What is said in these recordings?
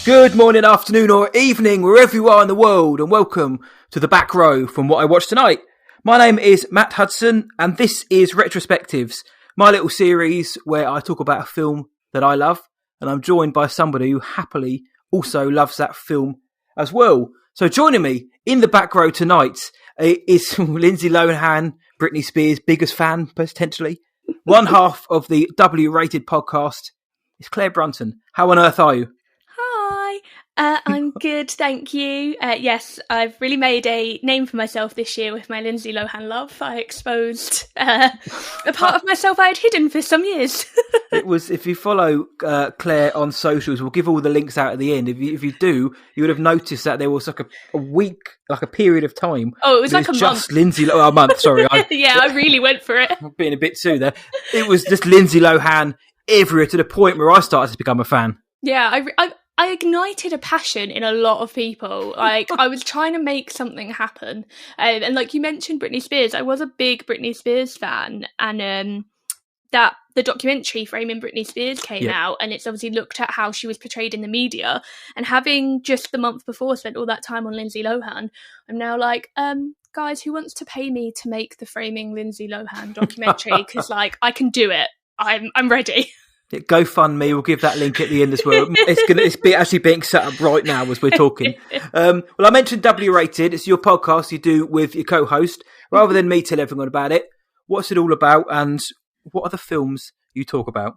Good morning, afternoon or evening, wherever you are in the world, and welcome to the back row from What I Watched Tonight. My name is Matt Hudson, and this is Retrospectives, my little series where I talk about a film that I love, and I'm joined by somebody who happily also loves that film as well. So joining me in the back row tonight is Lindsay Lohan, Britney Spears' biggest fan, potentially. One half of the W-Rated podcast is Clare Brunton. How on earth are you? Hi, I'm good, thank you. Yes, I've really made a name for myself this year with my Lindsay Lohan love. I exposed a part of myself I had hidden for some years. It was, if you follow Claire on socials, we'll give all the links out at the end. If you do, you would have noticed that there was like a week, like a period of time. Oh, it was like a just month. Lindsay, a month, sorry. Yeah, I really went for it. I'm being a bit too there. It was just Lindsay Lohan everywhere to the point where I started to become a fan. Yeah, I ignited a passion in a lot of people. Like, I was trying to make something happen. And like you mentioned Britney Spears, I was a big Britney Spears fan. And that the documentary Framing Britney Spears came out, and it's obviously looked at how she was portrayed in the media. And having just the month before spent all that time on Lindsay Lohan, I'm now like, guys, who wants to pay me to make the Framing Lindsay Lohan documentary? Because like, I can do it. I'm ready. GoFundMe, we'll give that link at the end as well. It's actually being set up right now as we're talking. Well, I mentioned W-Rated. It's your podcast you do with your co-host. Rather than me tell everyone about it, what's it all about and what are the films you talk about?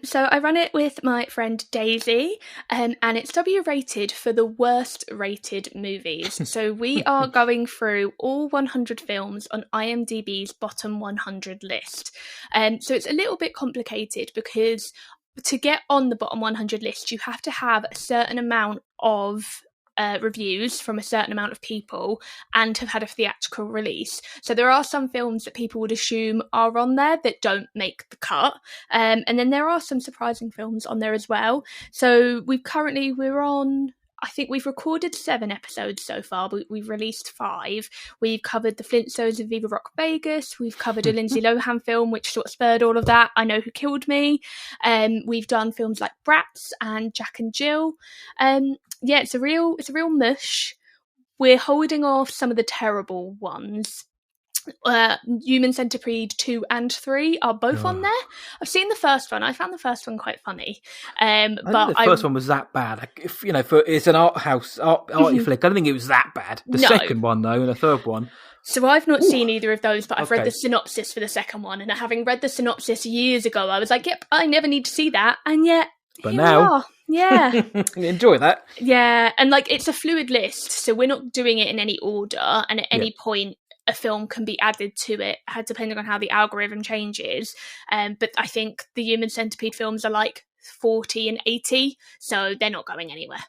So I run it with my friend Daisy, and it's W-Rated for the worst rated movies. So we are going through all 100 films on IMDb's bottom 100 list. So it's a little bit complicated because to get on the bottom 100 list, you have to have a certain amount of reviews from a certain amount of people and have had a theatrical release. So there are some films that people would assume are on there that don't make the cut. And then there are some surprising films on there as well. So we're on, I think we've recorded 7 episodes so far, but we've released 5. We've covered the Flintstones of Viva Rock Vegas. We've covered a Lindsay Lohan film, which sort of spurred all of that. I Know Who Killed Me. We've done films like Bratz and Jack and Jill. Yeah, it's a real mush. We're holding off some of the terrible ones. Human Centipede 2 and 3 are both on there. I've seen the first one. I found the first one quite funny. But the first one was that bad. Like, if it's an arty flick. I don't think it was that bad. The second one though, and the third one. So I've not seen either of those, but I've read the synopsis for the second one, and having read the synopsis years ago, I was like, "Yep, I never need to see that." And yet, but now, yeah, enjoy that. Yeah, and like it's a fluid list, so we're not doing it in any order, and at any point a film can be added to it, depending on how the algorithm changes. But I think the Human Centipede films are like 40 and 80, so they're not going anywhere.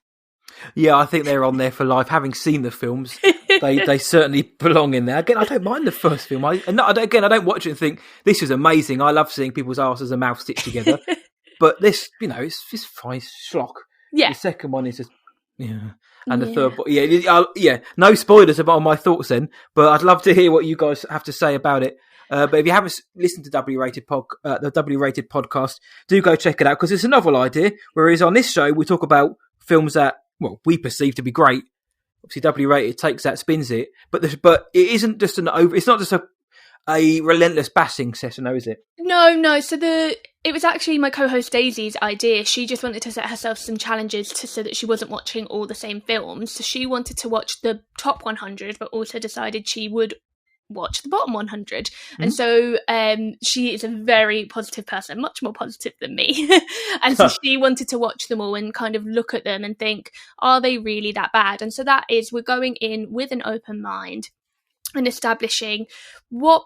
Yeah, I think they're on there for life. Having seen the films, they certainly belong in there. Again, I don't mind the first film. I don't watch it and think, this is amazing. I love seeing people's arses and mouths stitched together. But this, it's just fine, schlock. Yeah. The second one is just, and the third one, no spoilers about my thoughts then, but I'd love to hear what you guys have to say about it. But if you haven't listened to the W-Rated podcast, do go check it out, because it's a novel idea, whereas on this show, we talk about films that, we perceive to be great. Obviously, W-Rated takes that, spins it, but it isn't just it's not just a relentless bashing session, though, is it? No. So it was actually my co-host Daisy's idea. She just wanted to set herself some challenges so that she wasn't watching all the same films. So she wanted to watch the top 100, but also decided she would watch the bottom 100. Mm-hmm. And so she is a very positive person, much more positive than me. And so she wanted to watch them all and kind of look at them and think, are they really that bad? And so we're going in with an open mind and establishing what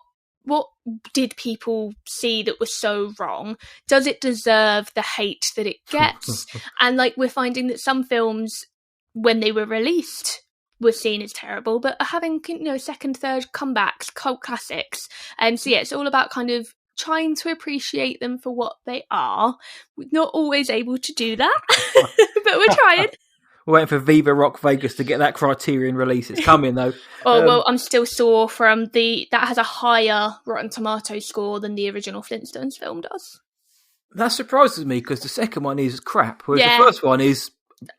did people see that was so wrong? Does it deserve the hate that it gets? And like, we're finding that some films, when they were released, were seen as terrible, but are having, second, third comebacks, cult classics. So yeah, it's all about kind of trying to appreciate them for what they are. We're not always able to do that, but we're trying. We're waiting for Viva Rock Vegas to get that Criterion release. It's coming though. Well, I'm still sore from that has a higher Rotten Tomatoes score than the original Flintstones film does. That surprises me, because the second one is crap, whereas the first one is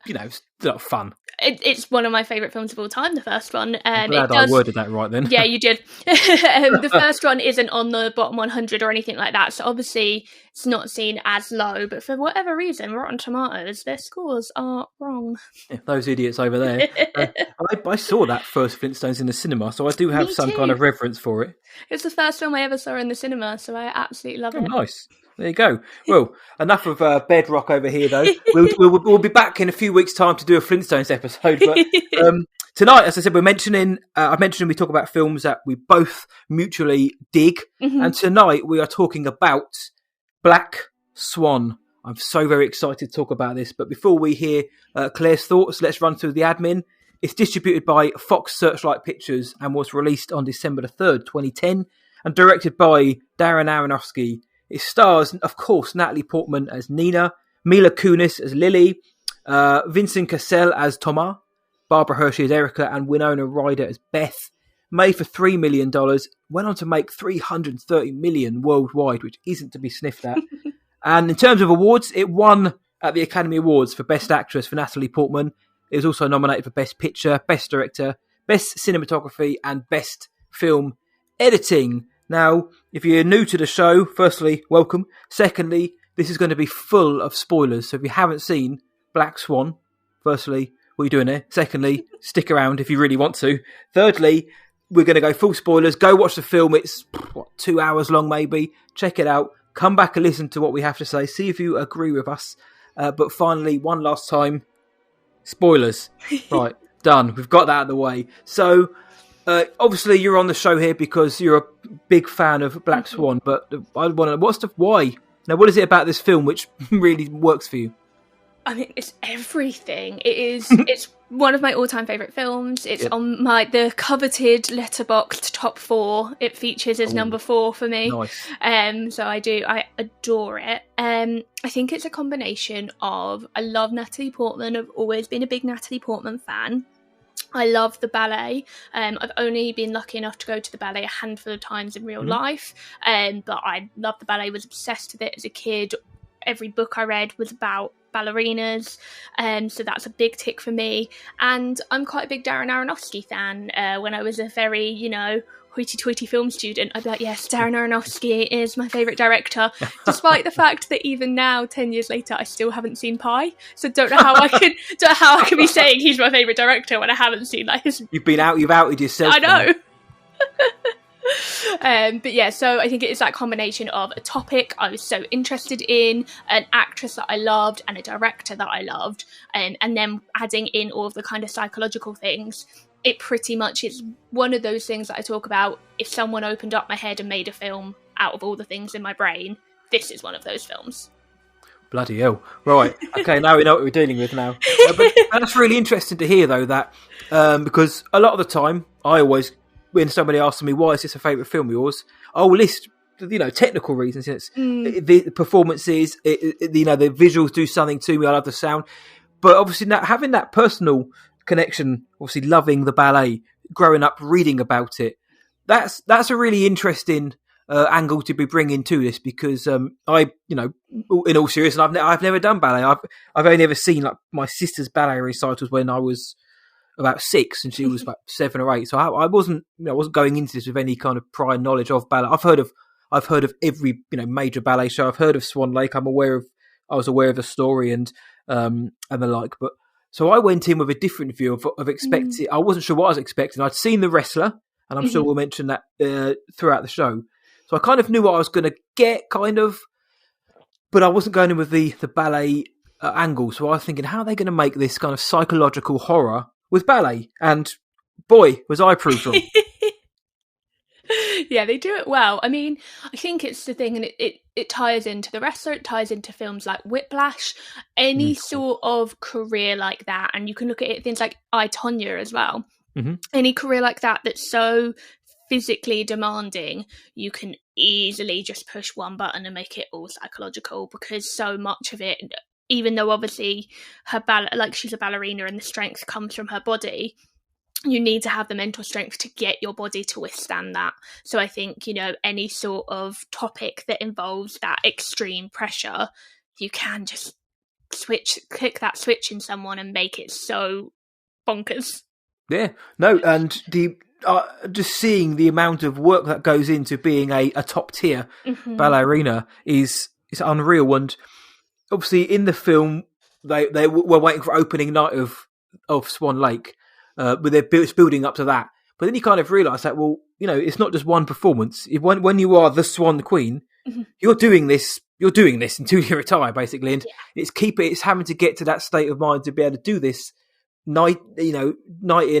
it's a lot of fun. It's one of my favourite films of all time, the first one. I'm glad I worded that right then. Yeah, you did. The first one isn't on the bottom 100 or anything like that, so obviously it's not seen as low, but for whatever reason, Rotten Tomatoes, their scores are wrong. Yeah, those idiots over there. I saw that first Flintstones in the cinema, so I do have some kind of reverence for it. It's the first film I ever saw in the cinema, so I absolutely love it. Nice. There you go. Well, enough of bedrock over here, though. We'll be back in a few weeks' time to do a Flintstones episode. But tonight, as I said, I mentioned we talk about films that we both mutually dig, and tonight we are talking about Black Swan. I'm so very excited to talk about this. But before we hear Claire's thoughts, let's run through the admin. It's distributed by Fox Searchlight Pictures and was released on December the 3rd, 2010, and directed by Darren Aronofsky. It stars, of course, Natalie Portman as Nina, Mila Kunis as Lily, Vincent Cassel as Thomas, Barbara Hershey as Erica, and Winona Ryder as Beth. Made for $3 million, went on to make $330 million worldwide, which isn't to be sniffed at. And in terms of awards, it won at the Academy Awards for Best Actress for Natalie Portman. It was also nominated for Best Picture, Best Director, Best Cinematography, and Best Film Editing. Now, if you're new to the show, firstly, welcome. Secondly, this is going to be full of spoilers. So if you haven't seen Black Swan, firstly, what are you doing there? Secondly, stick around if you really want to. Thirdly, we're going to go full spoilers. Go watch the film. It's 2 hours long, maybe. Check it out. Come back and listen to what we have to say. See if you agree with us. But finally, one last time, spoilers. Right, done. We've got that out of the way. So, obviously, you're on the show here because you're a big fan of Black Swan, but I want to know, what's the why? Now, what is it about this film which really works for you? I mean, it's everything. It's one of my all-time favourite films. It's on the coveted Letterboxd top 4. It features as number 4 for me. Nice. So I adore it. I think it's a combination of, I love Natalie Portman. I've always been a big Natalie Portman fan. I love the ballet. I've only been lucky enough to go to the ballet a handful of times in real life. But I love the ballet, was obsessed with it as a kid. Every book I read was about ballerinas, so that's a big tick for me. And I'm quite a big Darren Aronofsky fan. When I was a very, hoity-toity film student, I'd be like, yes, Darren Aronofsky is my favourite director, despite the fact that even now, 10 years later, I still haven't seen Pi. So don't know how I can be saying he's my favourite director when I haven't seen his. You've outed yourself. I know. But yeah, so I think it is that combination of a topic I was so interested in, an actress that I loved, and a director that I loved, and then adding in all of the kind of psychological things. It pretty much is one of those things that I talk about. If someone opened up my head and made a film out of all the things in my brain, this is one of those films. Bloody hell. Right. Okay, now we know what we're dealing with now. But that's really interesting to hear, though, that because a lot of the time, when somebody asks me, why is this a favourite film of yours, I'll list, technical reasons. It's the performances, the visuals do something to me. I love the sound. But obviously, having that personal connection, obviously loving the ballet, growing up reading about it, that's a really interesting angle to be bringing to this, because in all seriousness, I've never done ballet. I've only ever seen like my sister's ballet recitals when I was about 6 and she was about 7 or 8. So I wasn't going into this with any kind of prior knowledge of ballet. I've heard of every major ballet show. I've heard of Swan Lake. I was aware of the story and the like. But so I went in with a different view of expecting. I wasn't sure what I was expecting. I'd seen The Wrestler, and I'm sure we'll mention that throughout the show. So I kind of knew what I was going to get, kind of, but I wasn't going in with the ballet angle. So I was thinking, how are they going to make this kind of psychological horror with ballet? And boy, was I proved wrong. Yeah, they do it well. I mean, I think it's the thing, and it ties into The Wrestler, it ties into films like Whiplash, any sort of career like that. And you can look at it, things like I, Tonya as well. Mm-hmm. Any career like that that's so physically demanding, you can easily just push one button and make it all psychological, because so much of it, even though obviously she's a ballerina and the strength comes from her body, you need to have the mental strength to get your body to withstand that. So I think, any sort of topic that involves that extreme pressure, you can just click that switch in someone and make it so bonkers. Yeah, no, and the just seeing the amount of work that goes into being a top tier ballerina is unreal. And obviously, in the film, they were waiting for opening night of Swan Lake, but it's building up to that. But then you kind of realise that, well, it's not just one performance. When you are the Swan Queen, you're doing this until you retire, basically, and it's having to get to that state of mind to be able to do this night in,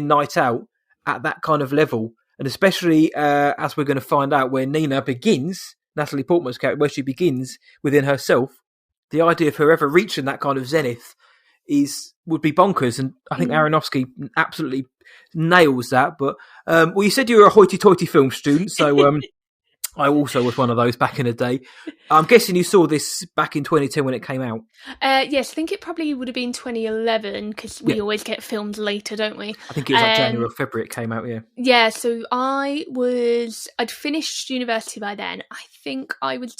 night out at that kind of level. And especially as we're going to find out where Nina begins, Natalie Portman's character, where she begins within herself, the idea of her ever reaching that kind of zenith would be bonkers. And I think Aronofsky absolutely nails that. But well, you said you were a hoity-toity film student, so I also was one of those back in the day. I'm guessing you saw this back in 2010 when it came out. Yes, I think it probably would have been 2011 because we always get filmed later, don't we? I think it was like January or February it came out, yeah. Yeah, so I'd finished university by then. I think I was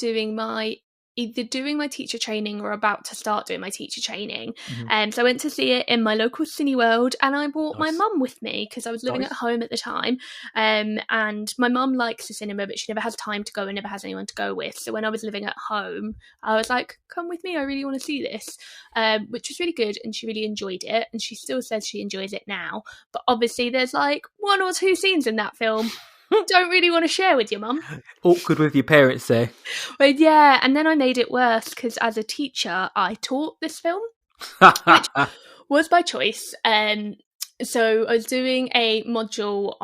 either doing my teacher training or about to start doing my teacher training. So I went to see it in my local Cineworld, and I brought my mum with me because I was living at home at the time. And my mum likes the cinema, but she never has time to go and never has anyone to go with. So when I was living at home, I was like, come with me, I really want to see this, which was really good, and she really enjoyed it, and she still says she enjoys it now. But obviously there's like 1 or 2 scenes in that film don't really want to share with your mum. Awkward with your parents there. But yeah, and then I made it worse because as a teacher, I taught this film, which was by choice. So I was doing a module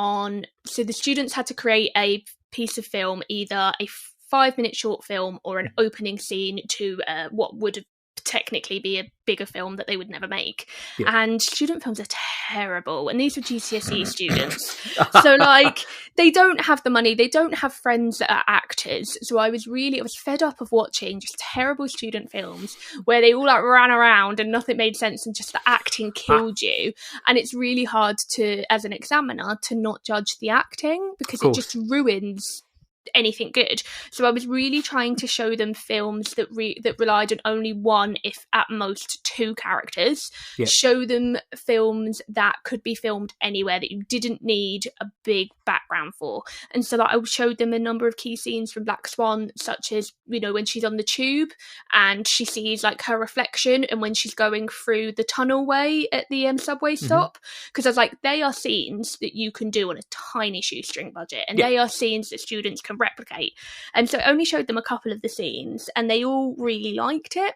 so the students had to create a piece of film, either a 5-minute short film or an opening scene to what would technically be a bigger film that they would never make. And student films are terrible, and these were GCSE students, so like they don't have the money, they don't have friends that are actors, so I was fed up of watching just terrible student films where they all like ran around and nothing made sense and just the acting killed you. And it's really hard to, as an examiner, to not judge the acting because it just ruins anything good. So I was really trying to show them films that relied on only one, if at most 2 characters. Show them films that could be filmed anywhere, that you didn't need a big background for. And so I showed them a number of key scenes from Black Swan, such as, when she's on the tube and she sees like her reflection, and when she's going through the tunnel way at the subway stop, because I was like, they are scenes that you can do on a tiny shoestring budget, and they are scenes that students can replicate. And so I only showed them a couple of the scenes, and they all really liked it,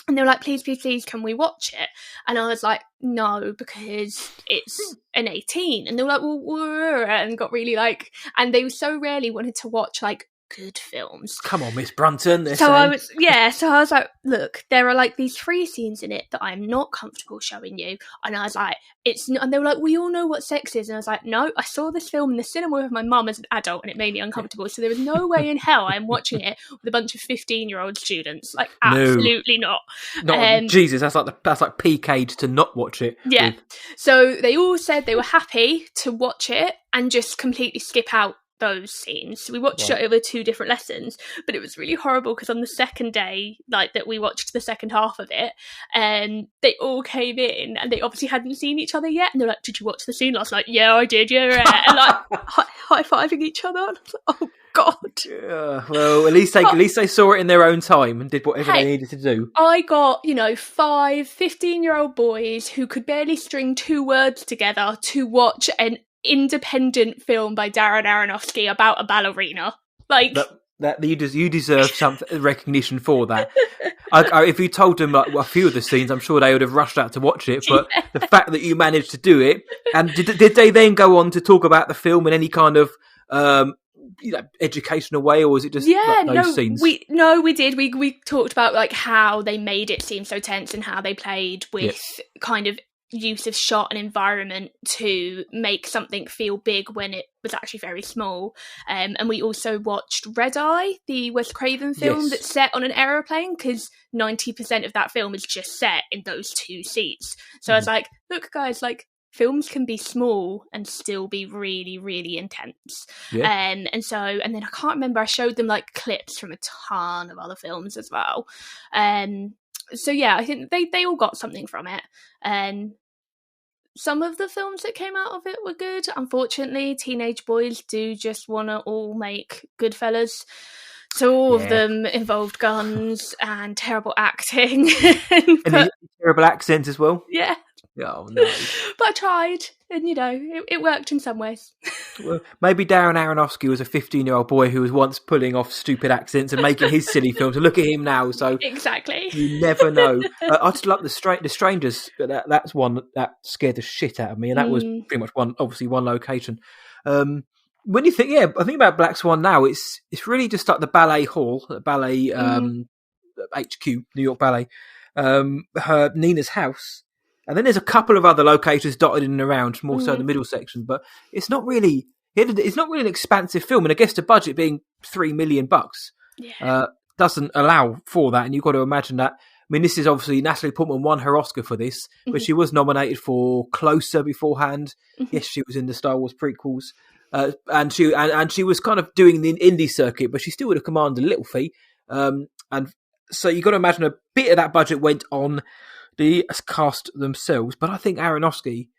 and they were like, please can we watch it? And I was like, no, because it's an 18. And they were like, well, and got really like, and they so rarely wanted to watch like good films. Come on, Miss Brunton. I was like, look, there are like these 3 scenes in it that I'm not comfortable showing you. And I was like, it's not, and they were like, we all know what sex is. And I was like, no, I saw this film in the cinema with my mum as an adult, and it made me uncomfortable. So there was no way in hell I'm watching it with a bunch of 15-year-old students. Like, absolutely not. Jesus, that's like peak age to not watch it. Yeah. So they all said they were happy to watch it and just completely skip out those scenes. So we watched it over 2 different lessons, but it was really horrible because on the second day, like that we watched the second half of it, and they all came in and they obviously hadn't seen each other yet, and they're like, did you watch the scene last night? Yeah, I did, yeah. And like high-fiving each other. And I was like, oh god. Well, at least they saw it in their own time and did whatever they needed to do. I got 5 15-year-old boys who could barely string 2 words together to watch an independent film by Darren Aronofsky about a ballerina. Like that you deserve some recognition for that. If you told them like a few of the scenes, I'm sure they would have rushed out to watch it. But the fact that you managed to do it, and did they then go on to talk about the film in any kind of educational way, or was it just those scenes? We did. We talked about like how they made it seem so tense and how they played with kind of use of shot and environment to make something feel big when it was actually very small. And we also watched Red Eye, the Wes Craven film that's set on an aeroplane, because 90% of that film is just set in those 2 seats. So I was like, look guys, like films can be small and still be really, really intense. And then I can't remember, I showed them like clips from a ton of other films as well. So yeah, I think they all got something from it, and some of the films that came out of it were good. Unfortunately, teenage boys do just want to all make Goodfellas. So all of them involved guns and terrible acting. And terrible accents as well. Yeah. Oh, no. But I tried, and it worked in some ways. Well, maybe Darren Aronofsky was a 15-year-old boy who was once pulling off stupid accents and making his silly films. And look at him now. So exactly, you never know. I just like the Strangers. But that's one that scared the shit out of me, and that was pretty much one location. When you think, I think about Black Swan now, it's really just like the ballet hall, the ballet HQ, New York Ballet, her Nina's house. And then there's a couple of other locations dotted in and around, more so the middle section. But it's not really an expansive film. And I guess the budget being $3 million doesn't allow for that. And you've got to imagine that. I mean, this is obviously Natalie Portman won her Oscar for this, but she was nominated for Closer beforehand. Yes, she was in the Star Wars prequels. And she was kind of doing the indie circuit, but she still would have commanded a little fee. And so you've got to imagine a bit of that budget went on the cast themselves, but I think Aronofsky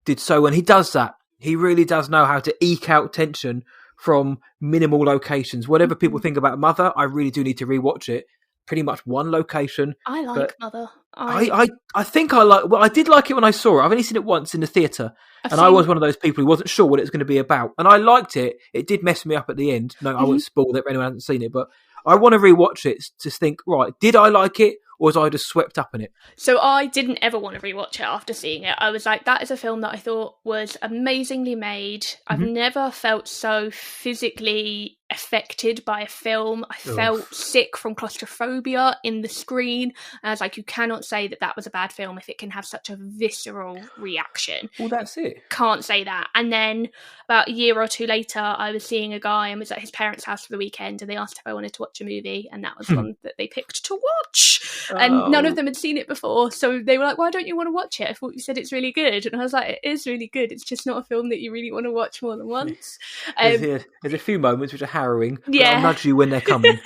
did so, and he does that. He really does know how to eke out tension from minimal locations. Whatever people think about Mother, I really do need to rewatch it. Pretty much one location. I like Mother. I think I like. Well, I did like it when I saw it. I've only seen it once in the theatre, and I was one of those people who wasn't sure what it was going to be about, and I liked it. It did mess me up at the end. No, I won't spoil it if anyone hasn't seen it, but I want to rewatch it to think. Right, did I like it? Or was I just swept up in it? So I didn't ever want to rewatch it after seeing it. I was like, that is a film that I thought was amazingly made. I've never felt so physically affected by a film. I felt sick from claustrophobia in the screen. And I was like, you cannot say that was a bad film if it can have such a visceral reaction. Well, that's it. Can't say that. And then about a year or two later, I was seeing a guy and was at his parents' house for the weekend, and they asked if I wanted to watch a movie, and that was one that they picked to watch. And none of them had seen it before, so they were like, why don't you want to watch it? I thought you said it's really good. And I was like, it is really good. It's just not a film that you really want to watch more than once. There's a few moments which are harrowing, but I'll nudge you when they're coming.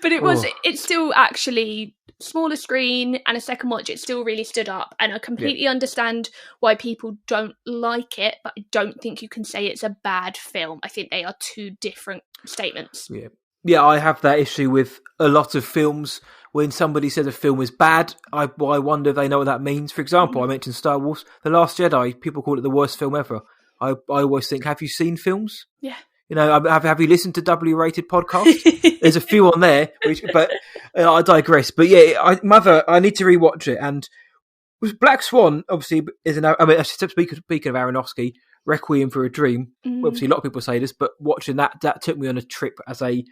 But it's still actually smaller screen, and a second watch it still really stood up, and I completely understand why people don't like it, but I don't think you can say it's a bad film. I think they are two different statements. Yeah, I have that issue with a lot of films. When somebody says a film is bad, I wonder if they know what that means. For example, I mentioned Star Wars, The Last Jedi. People call it the worst film ever. I always think, have you seen films? Yeah. You know, have you listened to W-rated podcasts? There's a few on there, but I digress. But yeah, Mother, I need to rewatch it. And Black Swan, obviously, speaking of Aronofsky, Requiem for a Dream. Obviously, a lot of people say this, but watching that took me on a trip as a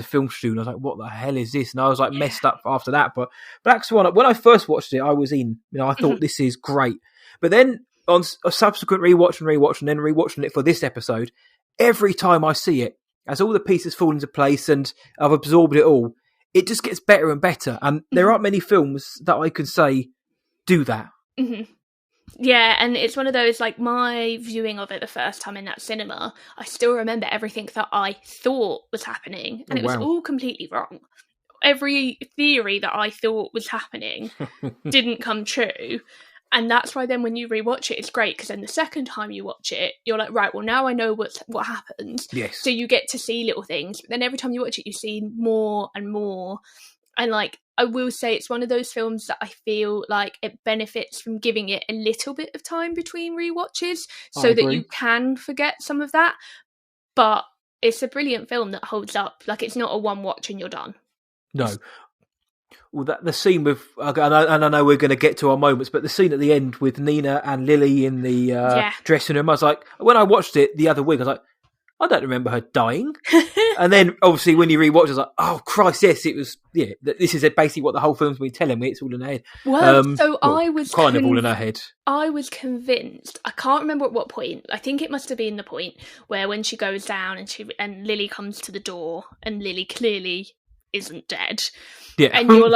film student. I was like, what the hell is this? And I was like messed up after that. But Black Swan, when I first watched it, I was in. You know, I thought this is great. But then on a subsequent rewatch and then rewatching it for this episode, every time I see it, as all the pieces fall into place and I've absorbed it all, it just gets better and better. And there aren't many films that I could say do that. Yeah, and it's one of those, like, my viewing of it the first time in that cinema, I still remember everything that I thought was happening, and it was all completely wrong. Every theory that I thought was happening didn't come true. And that's why then when you rewatch it, it's great, because then the second time you watch it, you're like, right, well, now I know what happened. Yes. So you get to see little things. But then every time you watch it, you see more and more. And, like, I will say it's one of those films that I feel like it benefits from giving it a little bit of time between rewatches so that you can forget some of that. But it's a brilliant film that holds up. Like, it's not a one watch and you're done. No. Well, the scene with, and I know we're going to get to our moments, but the scene at the end with Nina and Lily in the dressing room, I was like, when I watched it the other week, I was like, I don't remember her dying. And then, obviously, when you rewatch, I was like, oh, Christ, yes, it was, this is basically what the whole film's been telling me. It's all in her head. Well, I was kind of all in her head. I was convinced, I can't remember at what point, I think it must have been the point where when she goes down and Lily comes to the door and Lily clearly isn't dead. Yeah. And you're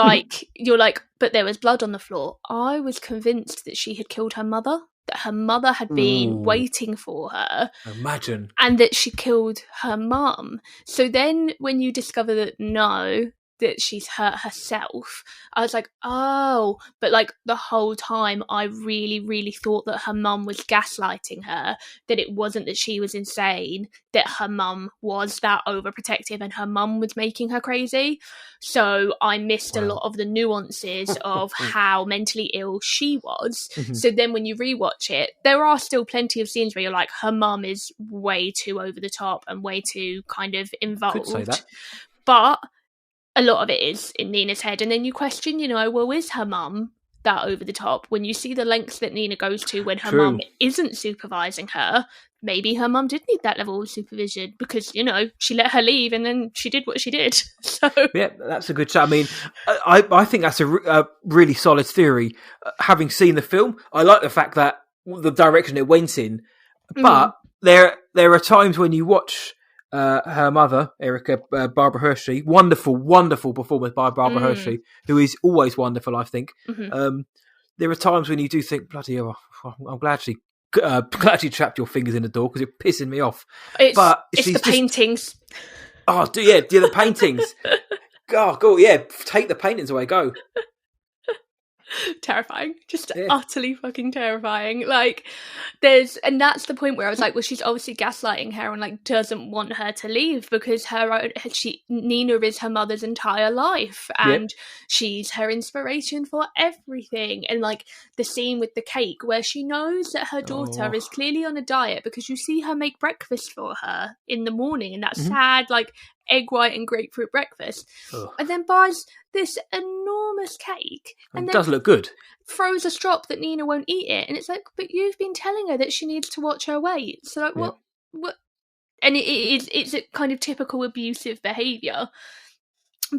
like, but there was blood on the floor. I was convinced that she had killed her mother, that her mother had been waiting for her. Imagine. And that she killed her mum. So then when you discover that no, that she's hurt herself, I was like, oh, but like the whole time I really, really thought that her mum was gaslighting her, that it wasn't that she was insane, that her mum was that overprotective and her mum was making her crazy. So I missed a lot of the nuances of how mentally ill she was. So then when you rewatch it, there are still plenty of scenes where you're like, her mum is way too over the top and way too kind of involved. Could say that. But a lot of it is in Nina's head. And then you question, well, is her mum that over the top? When you see the lengths that Nina goes to when her mum isn't supervising her, maybe her mum did need that level of supervision because, she let her leave and then she did what she did. So yeah, that's a good chat. I mean, I think that's a really solid theory. Having seen the film, I like the fact that the direction it went in, but there are times when you watch her mother, Erica, Barbara Hershey, wonderful performance by Barbara Hershey, who is always wonderful, I think. There are times when you do think, bloody hell, I'm glad she trapped your fingers in the door because it's pissing me off. It's the paintings. Oh, the paintings. Go, yeah, take the paintings away, go. Terrifying, just utterly fucking terrifying. Like, and that's the point where I was like, well, she's obviously gaslighting her and like doesn't want her to leave because Nina is her mother's entire life and she's her inspiration for everything. And like the scene with the cake where she knows that her daughter is clearly on a diet because you see her make breakfast for her in the morning and that sad like egg white and grapefruit breakfast, and then buys this enormous cake and it does look good, throws a strop that Nina won't eat it, and it's like, but you've been telling her that she needs to watch her weight, so like what and it's a kind of typical abusive behaviour,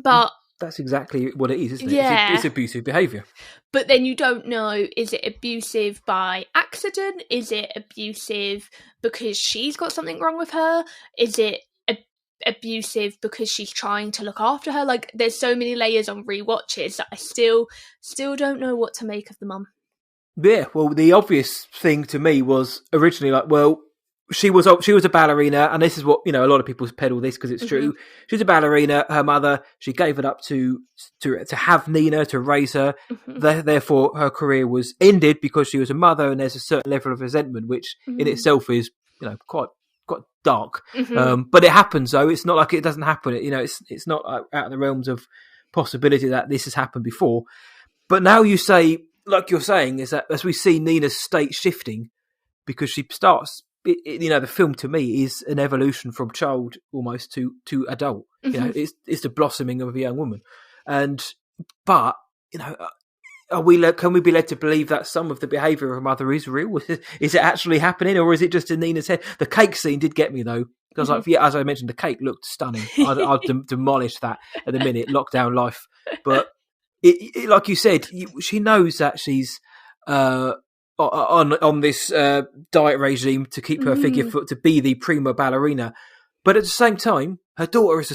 but that's exactly what it is, isn't it? Yeah. It's abusive behaviour. But then you don't know, is it abusive by accident? Is it abusive because she's got something wrong with her? Is it abusive because she's trying to look after her? Like, there's so many layers on rewatches that I still don't know what to make of the mum. Yeah, well, the obvious thing to me was originally like, well, she was a ballerina, and this is what, a lot of people peddle this because it's true. She's a ballerina. Her mother, she gave it up to have Nina, to raise her. Therefore, her career was ended because she was a mother, and there's a certain level of resentment, which in itself is, quite dark. But it happens, though. It's not like it doesn't happen. It's not out of the realms of possibility that this has happened before. But now you say, like you're saying, is that as we see Nina's state shifting, because she starts, the film to me is an evolution from child almost to adult. It's the blossoming of a young woman. But can we be led to believe that some of the behaviour of her mother is real? Is it actually happening, or is it just in Nina's head? The cake scene did get me, though, because as I mentioned, the cake looked stunning. I'd demolish that at the minute, lockdown life. But it, like you said, she knows that she's on this diet regime to keep her figure to be the prima ballerina. But at the same time, her daughter has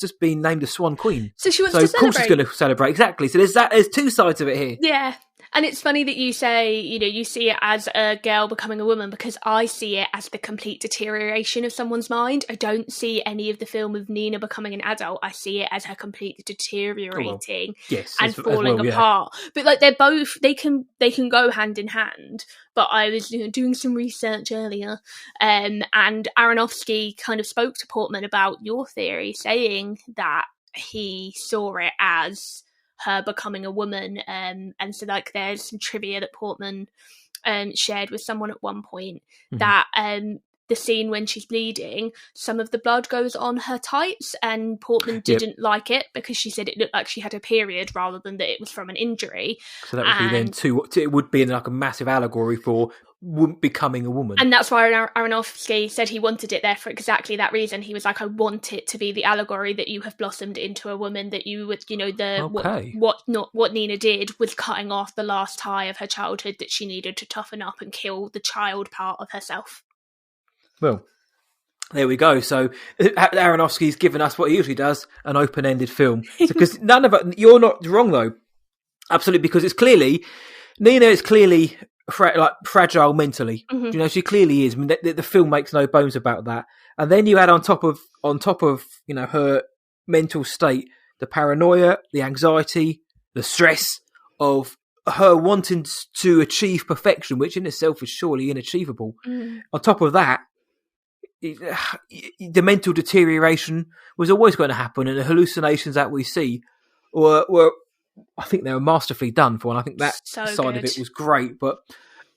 just been named a Swan Queen. So she wants to celebrate. Of course she's going to celebrate. Exactly. So there's two sides of it here. Yeah. And it's funny that you say, you see it as a girl becoming a woman, because I see it as the complete deterioration of someone's mind. I don't see any of the film of Nina becoming an adult. I see it as her completely deteriorating and falling apart. But like they're both, they can go hand in hand. But I was doing some research earlier, and Aronofsky kind of spoke to Portman about your theory, saying that he saw it as her becoming a woman, and so like there's some trivia that Portman shared with someone at one point that the scene when she's bleeding, some of the blood goes on her tights, and Portman didn't like it because she said it looked like she had a period rather than that it was from an injury. So that would be then it would be like a massive allegory for becoming a woman. And that's why Aronofsky said he wanted it there for exactly that reason. He was like, I want it to be the allegory that you have blossomed into a woman, that you would, what Nina did was cutting off the last tie of her childhood that she needed to toughen up and kill the child part of herself. Well, there we go. So Aronofsky's given us what he usually does, an open-ended film. Because none of it, you're not wrong though. Absolutely, because Nina is clearly fragile mentally. She clearly is. I mean, the film makes no bones about that. And then you add on top of her mental state, the paranoia, the anxiety, the stress of her wanting to achieve perfection, which in itself is surely inachievable. On top of that, the mental deterioration was always going to happen, and the hallucinations that we see were I think they were masterfully done for, and I think that side of it was great, but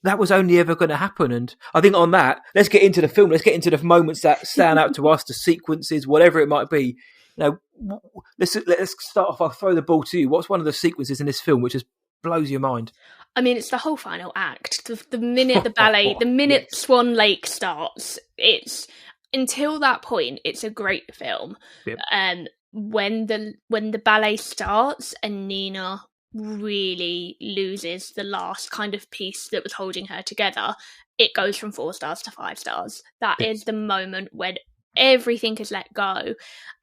that was only ever going to happen. And I think on that, let's get into the film. Let's get into the moments that stand out to us, the sequences, whatever it might be. Let's start off. I'll throw the ball to you. What's one of the sequences in this film which just blows your mind? I mean, it's the whole final act. The minute the ballet, the minute yes. Swan Lake starts, it's until that point, it's a great film. Yep. When the ballet starts and Nina really loses the last kind of piece that was holding her together, it goes from 4 stars to 5 stars. That is the moment when everything is let go.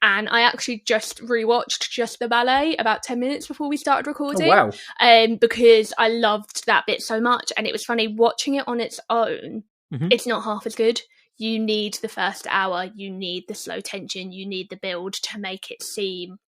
And I actually just rewatched just the ballet about 10 minutes before we started recording. Oh, wow. Because I loved that bit so much. And it was funny watching it on its own. Mm-hmm. It's not half as good. You need the first hour, you need the slow tension, you need the build to make it seem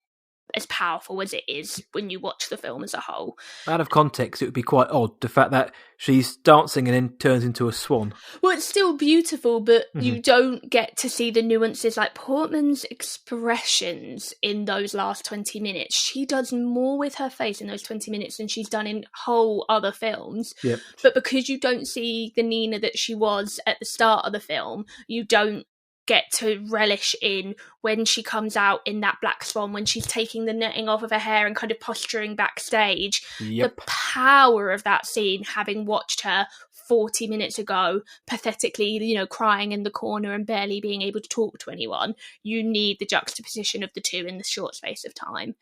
as powerful as it is when you watch the film as a whole. Out of context, it would be quite odd, the fact that she's dancing and then turns into a swan. Well, it's still beautiful, but you don't get to see the nuances. Like Portman's expressions in those last 20 minutes, she does more with her face in those 20 minutes than she's done in whole other films. Yep. But because you don't see the Nina that she was at the start of the film, you don't get to relish in when she comes out in that Black Swan, when she's taking the netting off of her hair and kind of posturing backstage. Yep. The power of that scene, having watched her 40 minutes ago, pathetically, crying in the corner and barely being able to talk to anyone. You need the juxtaposition of the two in the short space of time.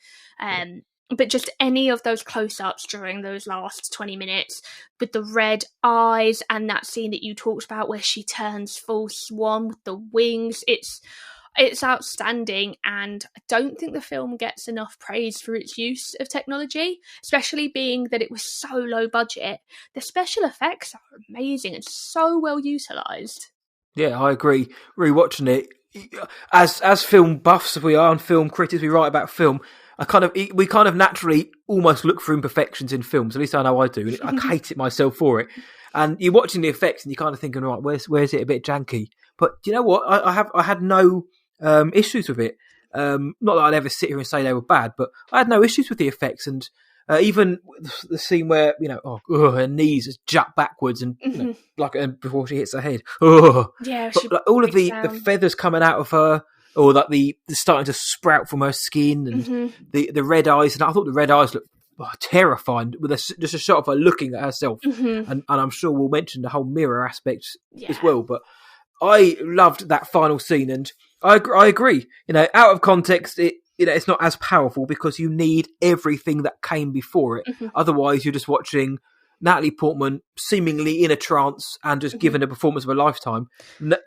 But just any of those close-ups during those last 20 minutes with the red eyes and that scene that you talked about where she turns full swan with the wings, it's outstanding. And I don't think the film gets enough praise for its use of technology, especially being that it was so low budget. The special effects are amazing and so well utilised. Yeah, I agree. Rewatching it, as film buffs we are and film critics, we write about film, we kind of naturally almost look for imperfections in films. At least I know I do. And I hate it myself for it. And you're watching the effects and you're kind of thinking, right, where's it a bit janky? But do you know what? I had no issues with it. Not that I'd ever sit here and say they were bad, but I had no issues with the effects. And even the scene where her knees just jut backwards and before she hits her head. Yeah, but all of the feathers coming out of her. Or that the starting to sprout from her skin and the red eyes. And I thought the red eyes looked terrifying with just a shot of her looking at herself. And I'm sure we'll mention the whole mirror aspect as well. But I loved that final scene. And I agree. Out of context, it's not as powerful because you need everything that came before it. Otherwise, you're just watching Natalie Portman seemingly in a trance and just given a performance of a lifetime.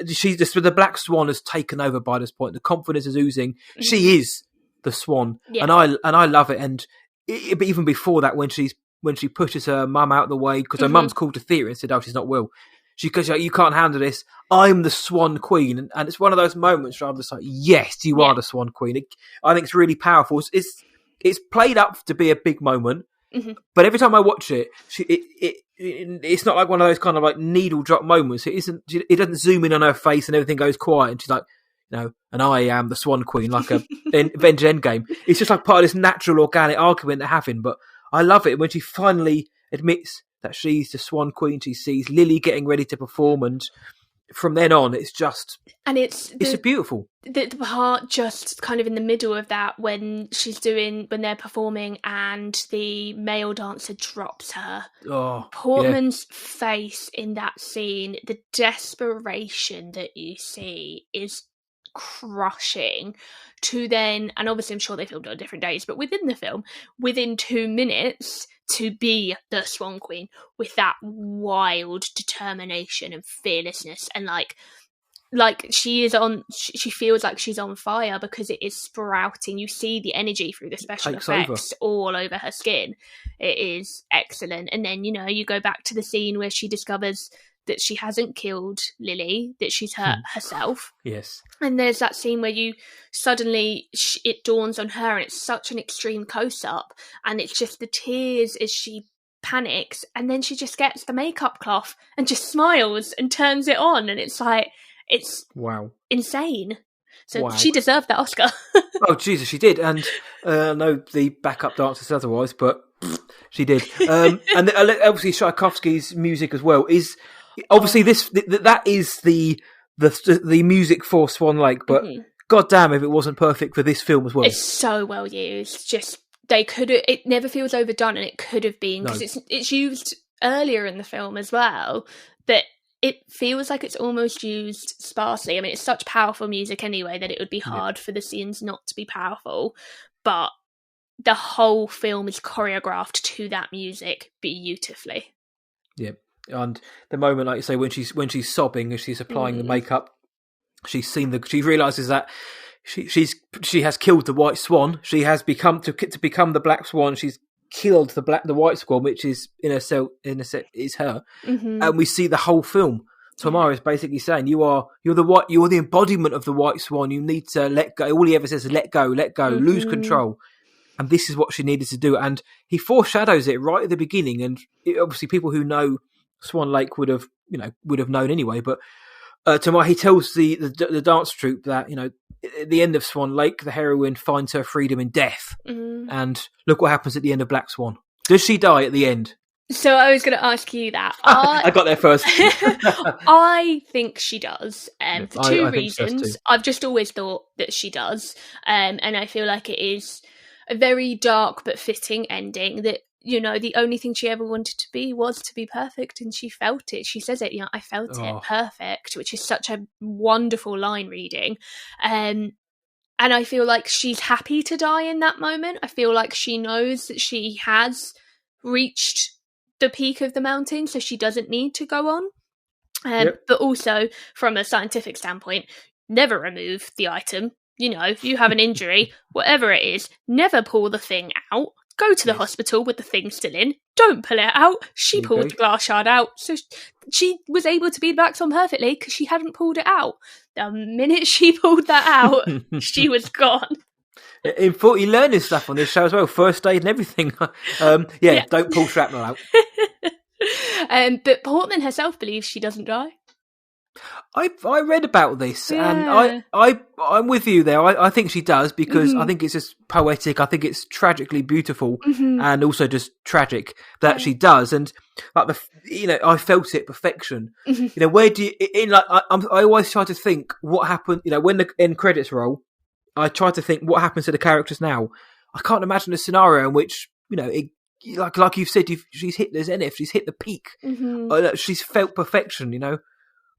She's just, the Black Swan has taken over by this point. The confidence is oozing. She is the Swan, and I love it. And but even before that, when she pushes her mum out of the way because her mum's called to theatre and said, "Oh, she's not well." She goes, "You can't handle this. I'm the Swan Queen," and it's one of those moments where I'm just like, "Yes, you are the Swan Queen." I think it's really powerful. It's played up to be a big moment. But every time I watch it, it's not like one of those kind of like needle drop moments. It isn't. It doesn't zoom in on her face and everything goes quiet. And she's like, and I am the Swan Queen, like a Avengers Endgame. It's just like part of this natural, organic argument they're having. But I love it when she finally admits that she's the Swan Queen. She sees Lily getting ready to perform, and from then on, it's just it's beautiful. The part just kind of in the middle of that when they're performing and the male dancer drops her. Portman's face in that scene, the desperation that you see is crushing. To then, and obviously I'm sure they filmed it on different days, but within the film, within 2 minutes, to be the Swan Queen with that wild determination and fearlessness, and like she feels like she's on fire because it is sprouting. You see the energy through the special effects all over her skin. It is excellent. And then, you go back to the scene where she discovers that she hasn't killed Lily, that she's hurt herself. Yes. And there's that scene where you suddenly, it dawns on her, and it's such an extreme close-up, and it's just the tears as she panics, and then she just gets the makeup cloth and just smiles and turns it on, and it's like, it's insane. So she deserved that Oscar. Oh, Jesus, she did. And I know the backup dancers otherwise, but she did. And obviously Tchaikovsky's music as well is obviously that is the music for Swan Lake, but God damn if it wasn't perfect for this film as well. It's so well used. Just they could have. It never feels overdone, and it could have been because it's used earlier in the film as well. But it feels like it's almost used sparsely. I mean, it's such powerful music anyway that it would be hard for the scenes not to be powerful. But the whole film is choreographed to that music beautifully. Yeah. And the moment, like you say, when she's sobbing as she's applying the makeup, she realizes that she has killed the White Swan. She has become to become the Black Swan. She's killed the White Swan, which is is her. And we see the whole film. Tamara is basically saying you're the embodiment of the White Swan. You need to let go. All he ever says is let go, lose control. And this is what she needed to do. And he foreshadows it right at the beginning. And obviously, people who know Swan Lake would have known anyway. But Tamara, he tells the dance troupe that at the end of Swan Lake, the heroine finds her freedom in death. And look what happens at the end of Black Swan. Does she die at the end? So I was going to ask you that. I got there first. I think she does, for two reasons. I've just always thought that she does, and I feel like it is a very dark but fitting ending that, the only thing she ever wanted to be was to be perfect, and she felt it. She says it, I felt it perfect, which is such a wonderful line reading. And I feel like she's happy to die in that moment. I feel like she knows that she has reached the peak of the mountain, so she doesn't need to go on. But also, from a scientific standpoint, never remove the item. If you have an injury, whatever it is, never pull the thing out. Go to the hospital with the thing still in. Don't pull it out. She pulled the glass shard out. So she was able to be Black Swan perfectly because she hadn't pulled it out. The minute she pulled that out, she was gone. You learn this stuff on this show as well. First aid and everything. Don't pull shrapnel out. But Portman herself believes she doesn't die. I read about this, and I'm with you there. I think she does because I think it's just poetic. I think it's tragically beautiful, and also just tragic that she does. And like I felt it perfection. Where do you I always try to think what happened. When the end credits roll, I try to think what happens to the characters now. I can't imagine a scenario in which like you've said, she's hit the zenith, she's hit the peak, she's felt perfection.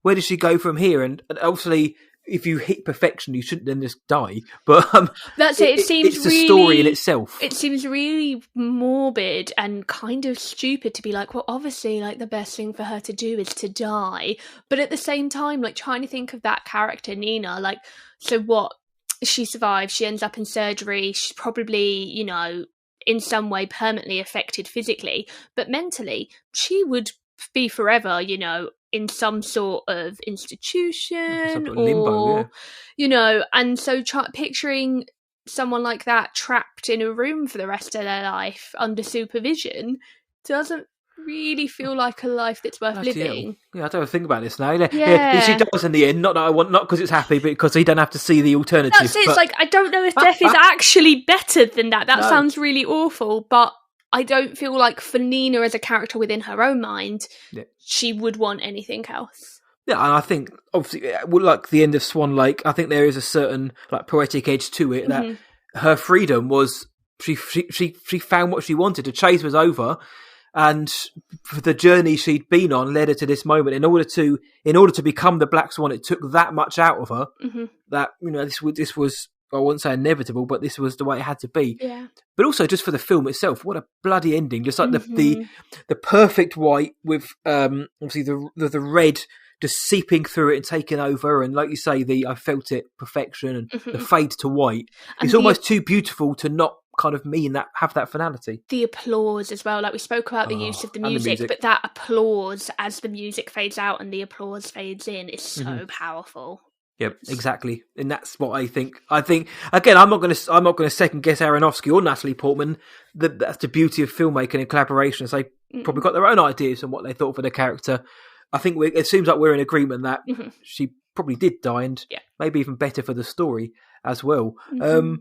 Where does she go from here? And obviously, if you hit perfection, you shouldn't then just die. But that's it. It seems it's a story in itself. It seems really morbid and kind of stupid to be like, well, obviously, like the best thing for her to do is to die. But at the same time, like trying to think of that character, Nina, like, so what? She survives. She ends up in surgery. She's probably, in some way permanently affected physically, but mentally, she would be forever, in some sort of institution, some sort of limbo, and so picturing someone like that trapped in a room for the rest of their life under supervision doesn't really feel like a life that's worth living. Yeah, I don't think about this now. Yeah, she dies in the end. Not that I want, not because it's happy, but because he don't have to see the alternative. That's it. It's like I don't know if death is actually better than that. That sounds really awful, but I don't feel like for Nina as a character within her own mind, she would want anything else. Yeah, and I think obviously, like the end of Swan Lake, I think there is a certain like poetic edge to it that her freedom was she found what she wanted. The chase was over, and the journey she'd been on led her to this moment. In order to become the Black Swan, it took that much out of her that this was. I wouldn't say inevitable, but this was the way it had to be. Yeah. But also just for the film itself, what a bloody ending! Just like the perfect white with obviously the red just seeping through it and taking over, and like you say, I felt it perfection and the fade to white. It's almost too beautiful to not kind of mean that have that finality. The applause as well, like we spoke about the use of the music, but that applause as the music fades out and the applause fades in is so powerful. Yep, exactly, and that's what I think. I think again, I'm not going to second guess Aronofsky or Natalie Portman. That's the beauty of filmmaking and collaboration. They probably got their own ideas on what they thought for the character. I think it seems like we're in agreement that she probably did die, and maybe even better for the story as well. So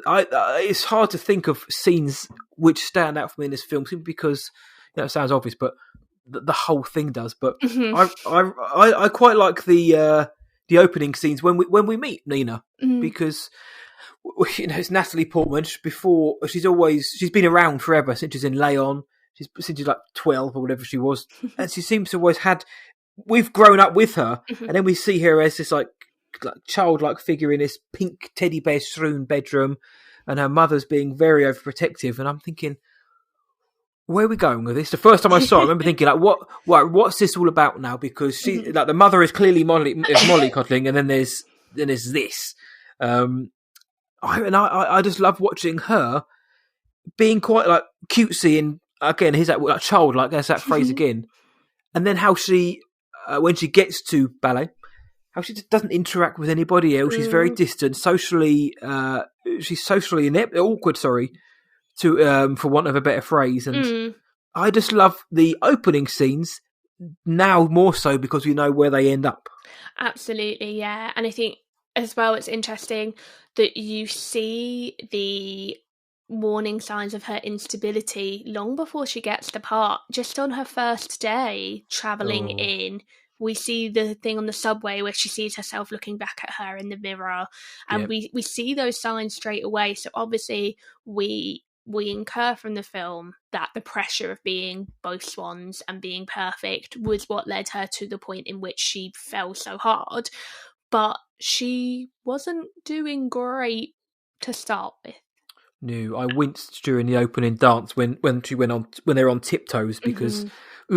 it's hard to think of scenes which stand out for me in this film, simply because it sounds obvious, but the whole thing does. But I quite like the opening scenes when we meet Nina, because it's Natalie Portman. Before she's been around forever since she's in Leon. Since she's like 12 or whatever she was, and she seems to have always had. We've grown up with her, and then we see her as this like childlike figure in this pink teddy bear strewn bedroom, and her mother's being very overprotective. And I'm thinking, where are we going with this? The first time I saw it, I remember thinking, like, what's this all about now? Because she, like, the mother is clearly mollycoddling, and then there's this. I just love watching her being quite like cutesy, and again, here's that like childlike. There's that phrase again, and then how she, when she gets to ballet, how she just doesn't interact with anybody else. She's very distant, socially. She's socially inept, awkward. Sorry. For want of a better phrase, and I just love the opening scenes now more so because we know where they end up. Absolutely, yeah. And I think as well it's interesting that you see the warning signs of her instability long before she gets the part. Just on her first day travelling in, we see the thing on the subway where she sees herself looking back at her in the mirror, and we see those signs straight away. So obviously we incur from the film that the pressure of being both swans and being perfect was what led her to the point in which she fell so hard. But she wasn't doing great to start with. No, I winced during the opening dance when they're on tiptoes, because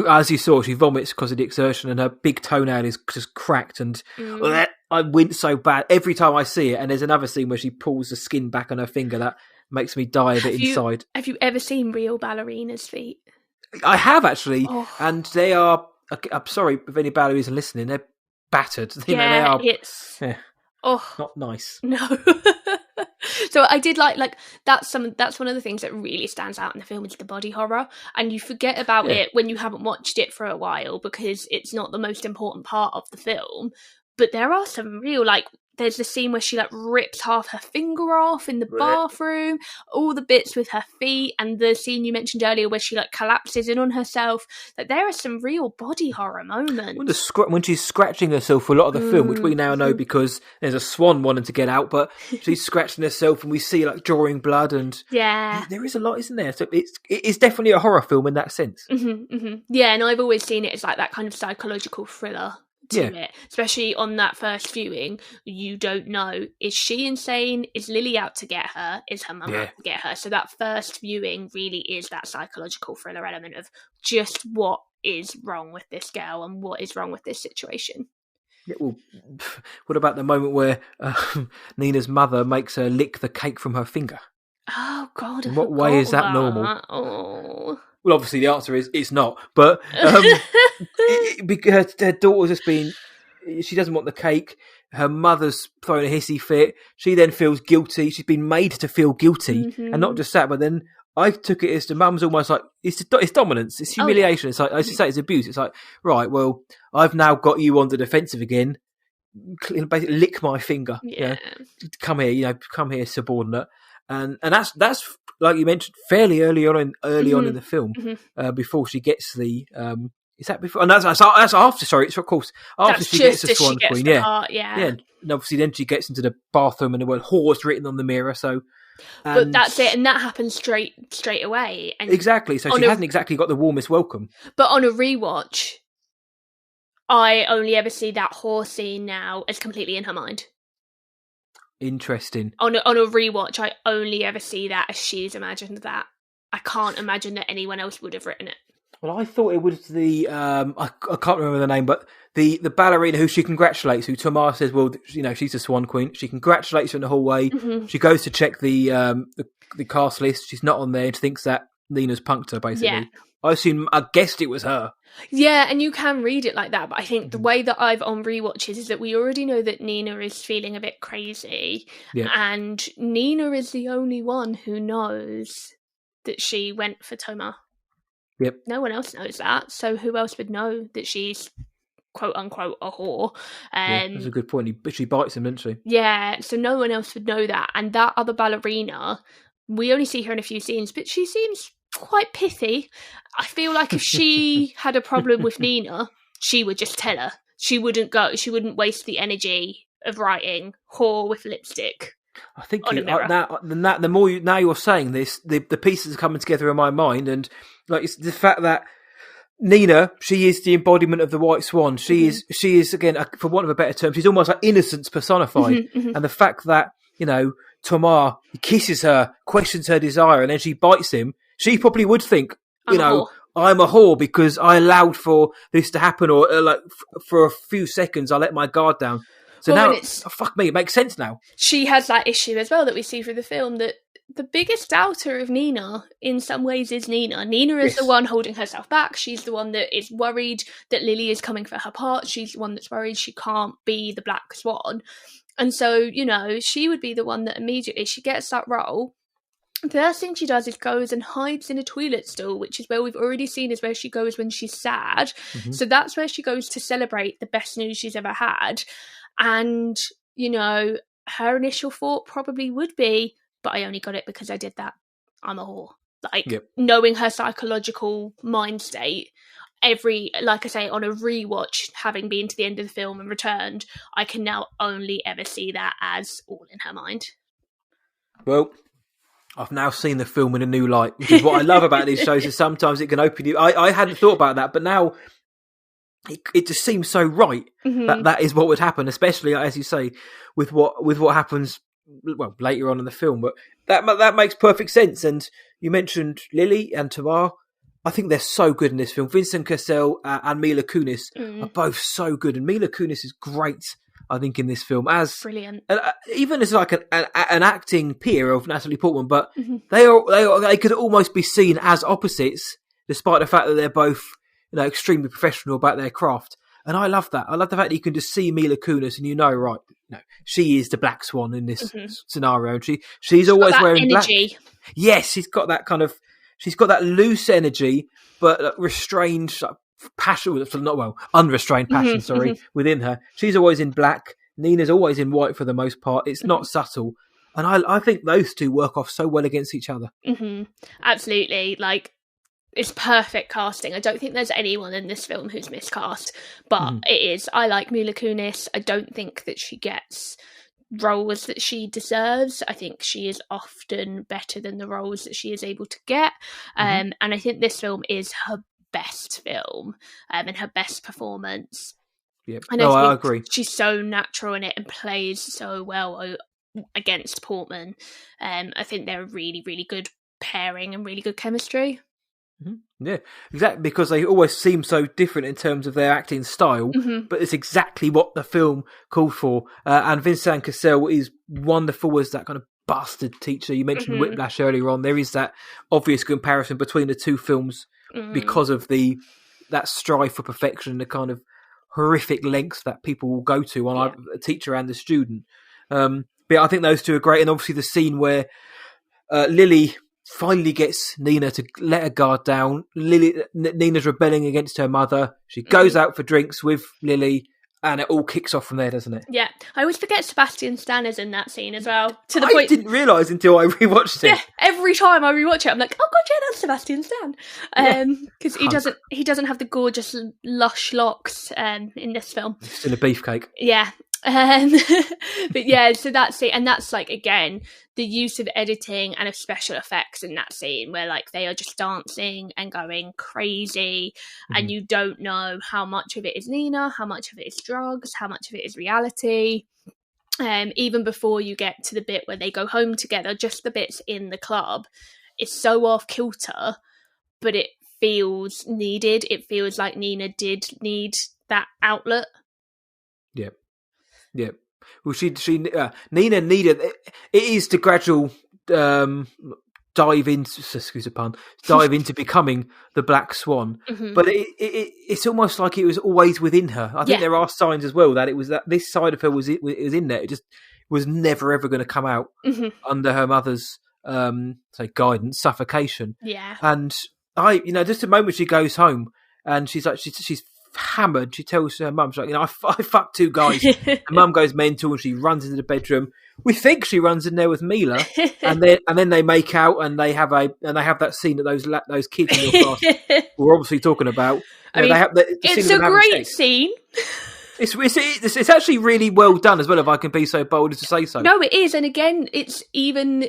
as you saw, she vomits because of the exertion, and her big toenail is just cracked, and I wince so bad every time I see it. And there's another scene where she pulls the skin back on her finger that makes me die a bit inside. Have you ever seen real ballerinas' feet? I have, actually, and they are. I'm sorry if any ballerinas are listening. They're battered. They are. It's not nice. No. So I did like that's one of the things that really stands out in the film is the body horror, and you forget about it when you haven't watched it for a while because it's not the most important part of the film. But there are some real, like, there's the scene where she like rips half her finger off in the bathroom, all the bits with her feet, and the scene you mentioned earlier where she like collapses in on herself. Like, there are some real body horror moments. When she's scratching herself for a lot of the film, which we now know because there's a swan wanting to get out, but she's scratching herself, and we see like drawing blood, and there is a lot, isn't there? So it's definitely a horror film in that sense. Yeah, and I've always seen it as like that kind of psychological thriller to it, especially on that first viewing. You don't know, is she insane, is Lily out to get her, is her mum out to get her? So that first viewing really is that psychological thriller element of just what is wrong with this girl and what is wrong with this situation. Yeah, well, what about the moment where Nina's mother makes her lick the cake from her finger? Oh God, in what way is that normal? Well, obviously the answer is it's not, but because her daughter's just been, she doesn't want the cake. Her mother's throwing a hissy fit. She then feels guilty. She's been made to feel guilty, and not just that, but then I took it as the mum's almost like it's dominance, it's humiliation. It's like, as you say, it's abuse. It's like, right, well, I've now got you on the defensive again. Basically, lick my finger. Come here, subordinate. And that's like you mentioned, fairly early on in the film, before she gets the is that before? And that's after. Sorry, it's of course after she gets the Swan Queen. And obviously then she gets into the bathroom and the word "whore's" written on the mirror. So, but that's it, and that happens straight away. And exactly. So she hasn't exactly got the warmest welcome. But on a rewatch, I only ever see that whore scene now as completely in her mind. Interesting. On a rewatch, I only ever see that as she's imagined that. I can't imagine that anyone else would have written it. Well, I thought it was the I can't remember the name, but the ballerina who she congratulates, who Tamar says, well, you know, she's a swan queen. She congratulates her in the hallway. Mm-hmm. She goes to check the cast list. She's not on there. And she thinks that Nina's punked her, basically. Yeah. I guessed it was her. Yeah, and you can read it like that, but I think the way that I've on rewatches is that we already know that Nina is feeling a bit crazy, and Nina is the only one who knows that she went for Toma. Yep. No one else knows that, so who else would know that she's quote unquote a whore? That's a good point. She bites him, doesn't she? Yeah, so no one else would know that. And that other ballerina, we only see her in a few scenes, but she seems quite pithy. I feel like if she had a problem with Nina, she would just tell her. She wouldn't waste the energy of writing whore with lipstick. I think the more now you're saying this, the pieces are coming together in my mind, and like it's the fact that Nina, she is the embodiment of the white swan. She is again, for want of a better term, she's almost like innocence personified. And the fact that, you know, Tamar kisses her, questions her desire, and then she bites him, she probably would think, you know, I'm a whore because I allowed for this to happen, or like for a few seconds I let my guard down. So now, fuck me, it makes sense now. She has that issue as well that we see through the film, that the biggest doubter of Nina, in some ways, is Nina. Nina is the one holding herself back. She's the one that is worried that Lily is coming for her part. She's the one that's worried she can't be the Black Swan. And so, you know, she would be the one that immediately she gets that role. The first thing she does is goes and hides in a toilet stall, which is where we've already seen is where she goes when she's sad. So that's where she goes to celebrate the best news she's ever had. And, you know, her initial thought probably would be, but I only got it because I did that. I'm a whore. Like, knowing her psychological mind state, like I say, on a rewatch, having been to the end of the film and returned, I can now only ever see that as all in her mind. Well, I've now seen the film in a new light, which is what I love about these shows, is sometimes it can open you. I hadn't thought about that, but now it just seems so right that is what would happen, especially, as you say, with what happens, well, later on in the film. But that makes perfect sense. And you mentioned Lily and Tamar. I think they're so good in this film. Vincent Cassel and Mila Kunis are both so good, and Mila Kunis is great, I think, in this film as brilliant, even as like an acting peer of Natalie Portman. But they could almost be seen as opposites, despite the fact that they're both, you know, extremely professional about their craft. And I love that. I love the fact that you can just see Mila Kunis and you know, right, no, she is the Black Swan in this scenario. And she's always wearing energy. Black. Yes, she's got that loose energy, but restrained passion, unrestrained passion, within her. She's always in black. Nina's always in white for the most part. It's not subtle. And I think those two work off so well against each other. Absolutely. Like, it's perfect casting. I don't think there's anyone in this film who's miscast, but it is. I like Mila Kunis. I don't think that she gets roles that she deserves. I think she is often better than the roles that she is able to get. And I think this film is her best film and her best performance. Yep. And I agree. She's so natural in it and plays so well against Portman. I think they're a really, really good pairing and really good chemistry. Yeah, exactly, because they always seem so different in terms of their acting style, but it's exactly what the film called for. And Vincent Cassel is wonderful as that kind of bastard teacher. You mentioned Whiplash earlier on. There is that obvious comparison between the two films because of that strive for perfection and the kind of horrific lengths that people will go to on a teacher and the student. But I think those two are great, and obviously the scene where Lily finally gets Nina to let her guard down. Nina's rebelling against her mother. She goes out for drinks with Lily, and it all kicks off from there, doesn't it? Yeah. I always forget Sebastian Stan is in that scene as well. I didn't realise until I rewatched it. Yeah, every time I rewatch it, I'm like, oh god, yeah, that's Sebastian Stan. Because he doesn't have the gorgeous lush locks in this film. He's still a beefcake. Yeah. But yeah, so that's it, and that's like, again, the use of editing and of special effects in that scene where like they are just dancing and going crazy, and you don't know how much of it is Nina, how much of it is drugs, how much of it is reality. Even before you get to the bit where they go home together, just the bits in the club is so off kilter, but it feels needed. It feels like Nina did need that outlet. Yeah. Yeah. Well, Nina needed it is the gradual dive into becoming the Black Swan. Mm-hmm. But it's almost like it was always within her. I think there are signs as well that it was that this side of her was in there. It just was never ever going to come out under her mother's guidance, suffocation. Yeah. And just the moment she goes home and she's like she's hammered. She tells her mum, she's like, I fucked two guys. And mum goes mental and she runs into the bedroom. We think she runs in there with Mila, and then they make out and they have that scene that those kids in your class were obviously talking about. It's a great scene. It's actually really well done as well, if I can be so bold as to say so. No, it is, and again, it's even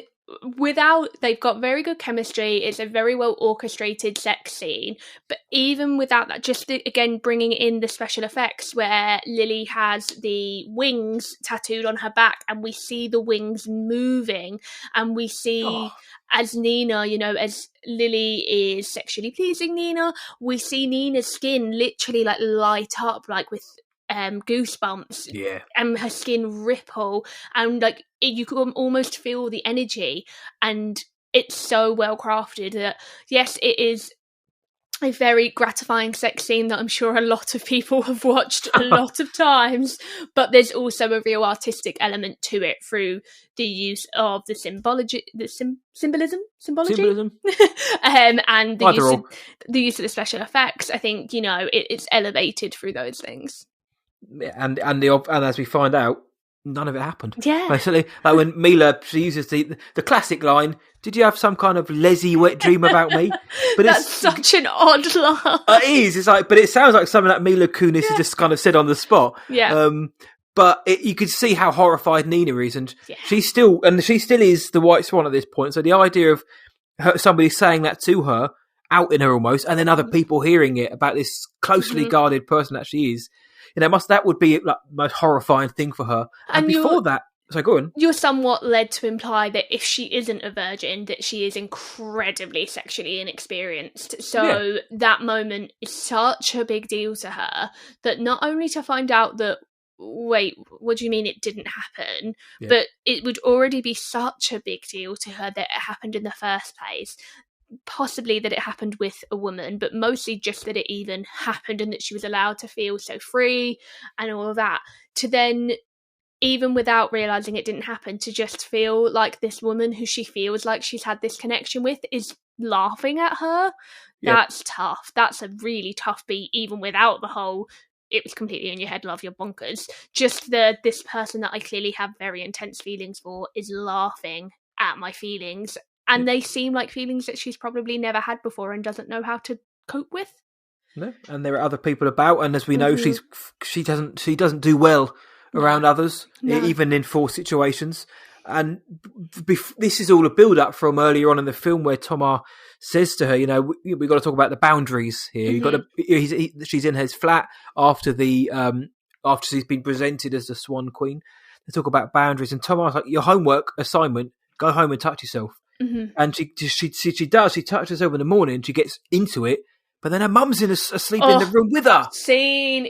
without, they've got very good chemistry. It's a very well orchestrated sex scene, but even without that, just again bringing in the special effects where Lily has the wings tattooed on her back, and we see the wings moving, and we see as Nina, as Lily is sexually pleasing Nina, we see Nina's skin literally like light up, like with goosebumps, and her skin ripple, and like you can almost feel the energy, and it's so well crafted that yes, it is a very gratifying sex scene that I'm sure a lot of people have watched a lot of times, but there's also a real artistic element to it through the use of the symbolism, and the use of the special effects. I think it's elevated through those things. And as we find out, none of it happened. Yeah, basically, like when Mila, she uses the classic line, "Did you have some kind of lazy wet dream about me?" But that's such an odd line. It is. It's like, but it sounds like something that Mila Kunis has just kind of said on the spot. Yeah. But you could see how horrified Nina is, and she still is the White Swan at this point. So the idea of somebody saying that to her, outing her almost, and then other people hearing it about this closely guarded person that she is. That would be like the most horrifying thing for her. And before that, so go on. You're somewhat led to imply that if she isn't a virgin, that she is incredibly sexually inexperienced. So that moment is such a big deal to her that not only to find out that, wait, what do you mean it didn't happen? Yeah. But it would already be such a big deal to her that it happened in the first place. Possibly that it happened with a woman, but mostly just that it even happened and that she was allowed to feel so free and all of that. To then, even without realising it didn't happen, to just feel like this woman who she feels like she's had this connection with is laughing at her. Yep. That's tough. That's a really tough beat, even without the whole "it was completely in your head, love, you're bonkers." Just this person that I clearly have very intense feelings for is laughing at my feelings. And they seem like feelings that she's probably never had before and doesn't know how to cope with. No, and there are other people about, and as we know, she doesn't do well around others, even in forced situations. And this is all a build up from earlier on in the film where Thomas says to her, we've got to talk about the boundaries here. You've got to. She's in his flat after she's been presented as the Swan Queen. They talk about boundaries, and Thomas like, your homework assignment: go home and touch yourself. Mm-hmm. And she does. She touches herself in the morning. She gets into it, but then her mum's asleep in the room with her. Scene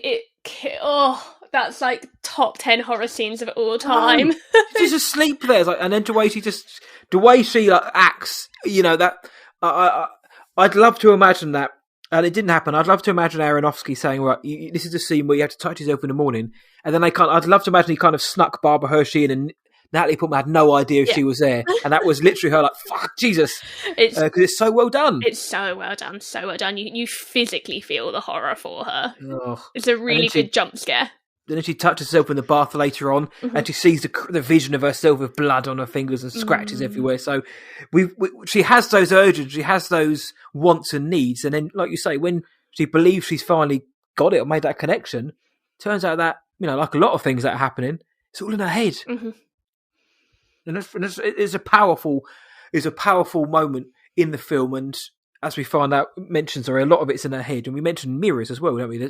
that's like top 10 horror scenes of all time. She's asleep there, and then the way she acts. That I'd love to imagine that, and it didn't happen. I'd love to imagine Aronofsky saying, "Right, this is a scene where you have to touch yourself in the morning," and then I'd love to imagine he kind of snuck Barbara Hershey in and. Natalie Portman had no idea if she was there, and that was literally her like, "Fuck Jesus," because it's so well done. It's so well done, so well done. You physically feel the horror for her. It's a really good jump scare. Then she touches herself in the bath later on, and she sees the vision of herself with blood on her fingers and scratches everywhere. So she has those urges, she has those wants and needs, and then, like you say, when she believes she's finally got it or made that connection, turns out that like a lot of things that are happening, it's all in her head. Mm-hmm. And it's a powerful moment in the film, and as we find out, mentions a lot of it's in her head, and we mentioned mirrors as well, don't we?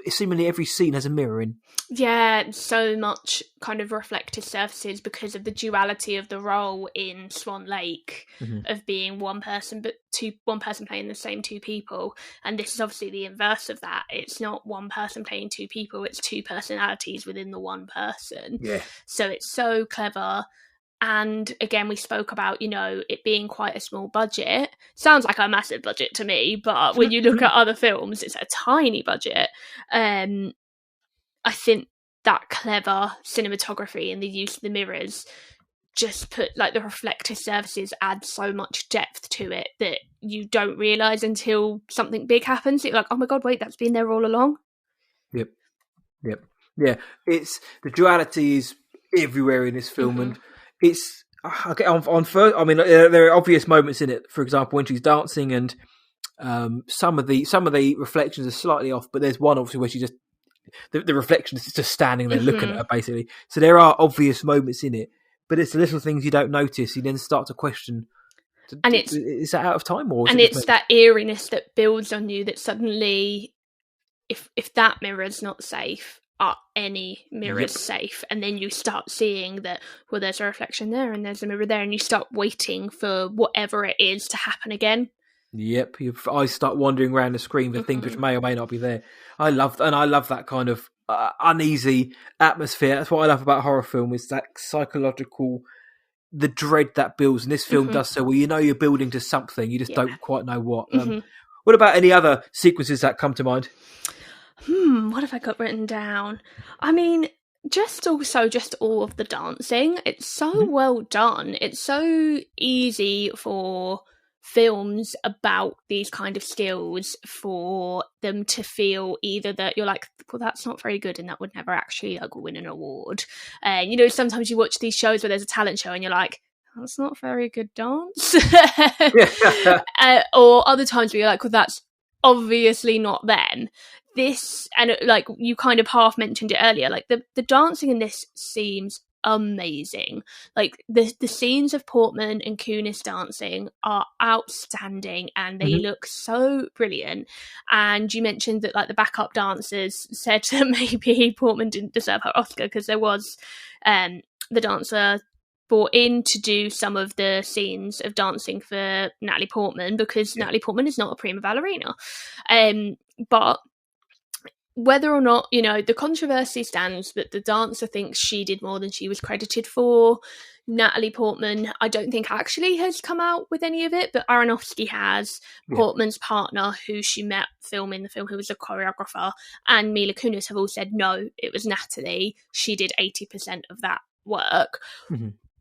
Seemingly every scene has a mirror in. Yeah, so much kind of reflective surfaces because of the duality of the role in Swan Lake of being one person playing the same two people. And this is obviously the inverse of that. It's not one person playing two people, it's two personalities within the one person. Yeah. So it's so clever. And again, we spoke about, it being quite a small budget. Sounds like a massive budget to me, but when you look at other films, it's a tiny budget. I think that clever cinematography and the use of the mirrors just put, the reflective surfaces add so much depth to it that you don't realise until something big happens. You're like, oh my God, wait, that's been there all along. Yep. Yeah, it's the duality is everywhere in this film, and it's on first. I mean, there are obvious moments in it. For example, when she's dancing, and some of the reflections are slightly off, but there's one obviously where she just the reflection is just standing there looking at her, basically. So there are obvious moments in it, but it's the little things you don't notice. You then start to question. And is that out of time, or? And it's that eeriness that builds on you. That suddenly, if that mirror's not safe, are any mirrors safe? And then you start seeing that, well, there's a reflection there and there's a mirror there, and you start waiting for whatever it is to happen again. Yep, your eyes start wandering around the screen for things which may or may not be there. I love that kind of uneasy atmosphere. That's what I love about horror film, is that psychological, the dread that builds. And this film does so well. You're building to something, you just don't quite know what. What about any other sequences that come to mind? What have I got written down? I mean, just all of the dancing. It's so well done. It's so easy for films about these kind of skills for them to feel either that you're like, well, that's not very good and that would never actually win an award. Sometimes you watch these shows where there's a talent show and you're like, that's not very good dance. Or other times where you're like, well, that's obviously not them. This, and you kind of half mentioned it earlier, the dancing in this seems amazing. The scenes of Portman and Kunis dancing are outstanding, and they look so brilliant. And you mentioned that the backup dancers said that maybe Portman didn't deserve her Oscar because there was the dancer brought in to do some of the scenes of dancing for Natalie Portman, because Natalie Portman is not a prima ballerina. But whether or not, the controversy stands that the dancer thinks she did more than she was credited for. Natalie Portman, I don't think actually has come out with any of it, but Aronofsky has. Portman's partner, who she met filming the film, who was a choreographer, and Mila Kunis have all said, no, it was Natalie. She did 80% of that work.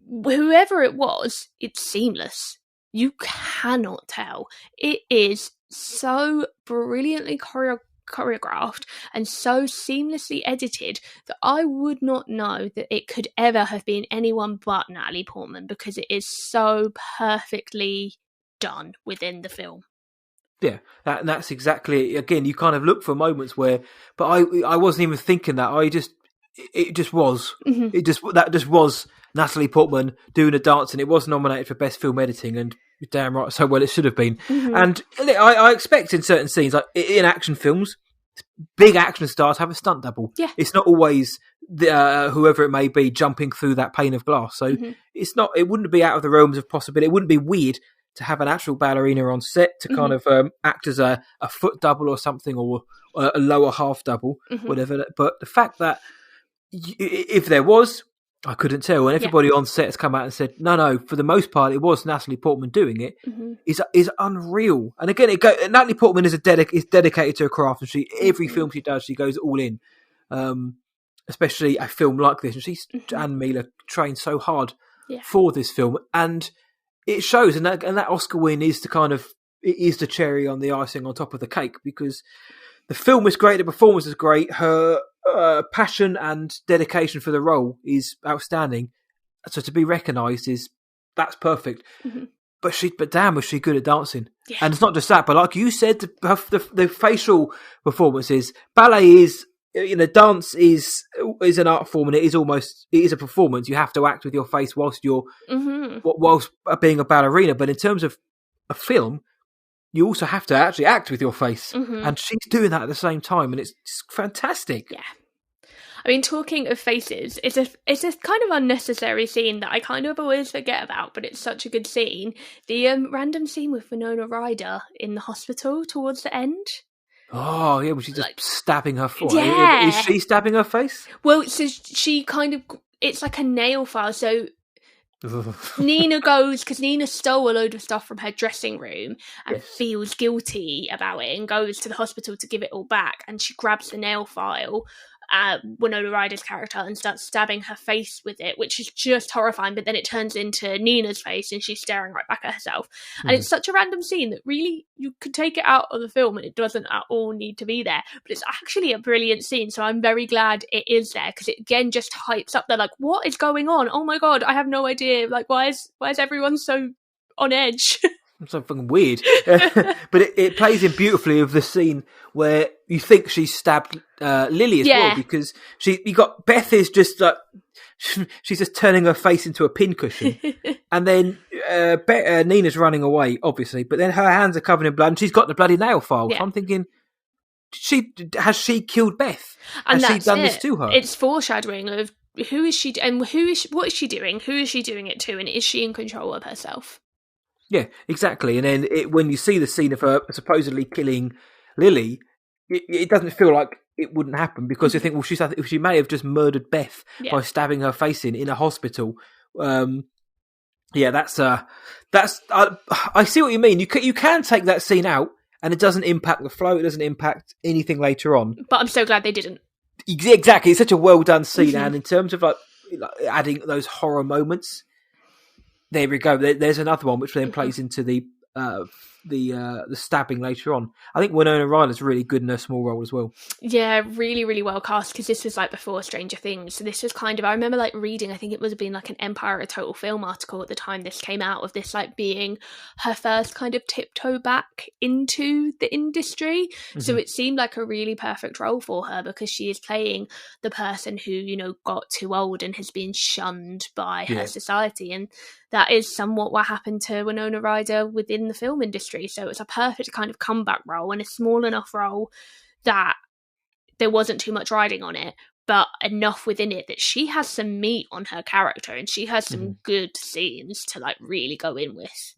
Whoever it was, it's seamless. You cannot tell. It is so brilliantly choreographed and so seamlessly edited that I would not know that it could ever have been anyone but Natalie Portman, because it is so perfectly done within the film. Yeah, that's exactly it. Again, you kind of look for moments where, but I wasn't even thinking that. It just was. That just was Natalie Portman doing a dance, and it was nominated for Best Film Editing, and damn right, so well it should have been. And I expect in certain scenes, like in action films, big action stars have a stunt double. Yeah, it's not always whoever it may be jumping through that pane of glass. So it's not. It wouldn't be out of the realms of possibility. It wouldn't be weird to have an actual ballerina on set to kind of act as a foot double or something, or a lower half double, whatever. But the fact that if there was, I couldn't tell. And everybody on set has come out and said, no, for the most part, it was Natalie Portman doing it. Is unreal. And again, Natalie Portman is dedicated to her craft, and every film she does, she goes all in. Especially a film like this, and and Mila trained so hard for this film, and it shows. And that Oscar win is the cherry on the icing on top of the cake, because the film is great, the performance is great, her passion and dedication for the role is outstanding. So to be recognised that's perfect. But damn, was she good at dancing? Yeah. And it's not just that, but like you said, the facial performances, ballet is, dance is an art form, and it is a performance. You have to act with your face whilst you're whilst being a ballerina. But in terms of a film, you also have to actually act with your face. Mm-hmm. And she's doing that at the same time, and it's fantastic. Yeah. I mean, talking of faces, it's a kind of unnecessary scene that I kind of always forget about, but it's such a good scene. The random scene with Winona Ryder in the hospital towards the end. Oh, yeah, was she just stabbing her foot? Yeah. Is she stabbing her face? Well, so she kind of, it's like a nail file, so Nina goes, because Nina stole a load of stuff from her dressing room and feels guilty about it and goes to the hospital to give it all back, and she grabs the nail file, Winona Ryder's character, and starts stabbing her face with it, which is just horrifying, but then it turns into Nina's face and she's staring right back at herself. And it's such a random scene that really you could take it out of the film and it doesn't at all need to be there, but it's actually a brilliant scene, so I'm very glad it is there, because it again just hypes up. They're like, what is going on? Oh my god, I have no idea, like why is everyone so on edge? Something weird. But it plays in beautifully of the scene where you think she stabbed Lily as well, because you got Beth is just like, she's just turning her face into a pincushion, and then Nina's running away, obviously, but then her hands are covered in blood and she's got the bloody nail file. So I'm thinking, has she killed Beth? Has she done this to her? It's foreshadowing of who is she, and what is she doing? Who is she doing it to, and is she in control of herself? Yeah, exactly. And then when you see the scene of her supposedly killing Lily, it doesn't feel like it wouldn't happen, because you think, well, she may have just murdered Beth by stabbing her face in a hospital. I see what you mean. You can take that scene out, and it doesn't impact the flow. It doesn't impact anything later on. But I'm so glad they didn't. Exactly. It's such a well done scene, and in terms of like adding those horror moments. There we go. There's another one which then plays into the stabbing later on. I think Winona Ryder's really good in her small role as well. Yeah, really, really well cast, because this was like before Stranger Things. So this was kind of, I remember like reading, I think it was being like an Empire a Total Film article at the time this came out, of this like being her first kind of tiptoe back into the industry. So it seemed like a really perfect role for her, because she is playing the person who, you know, got too old and has been shunned by her society. And that is somewhat what happened to Winona Ryder within the film industry. So it's a perfect kind of comeback role, and a small enough role that there wasn't too much riding on it, but enough within it that she has some meat on her character, and she has some good scenes to like really go in with.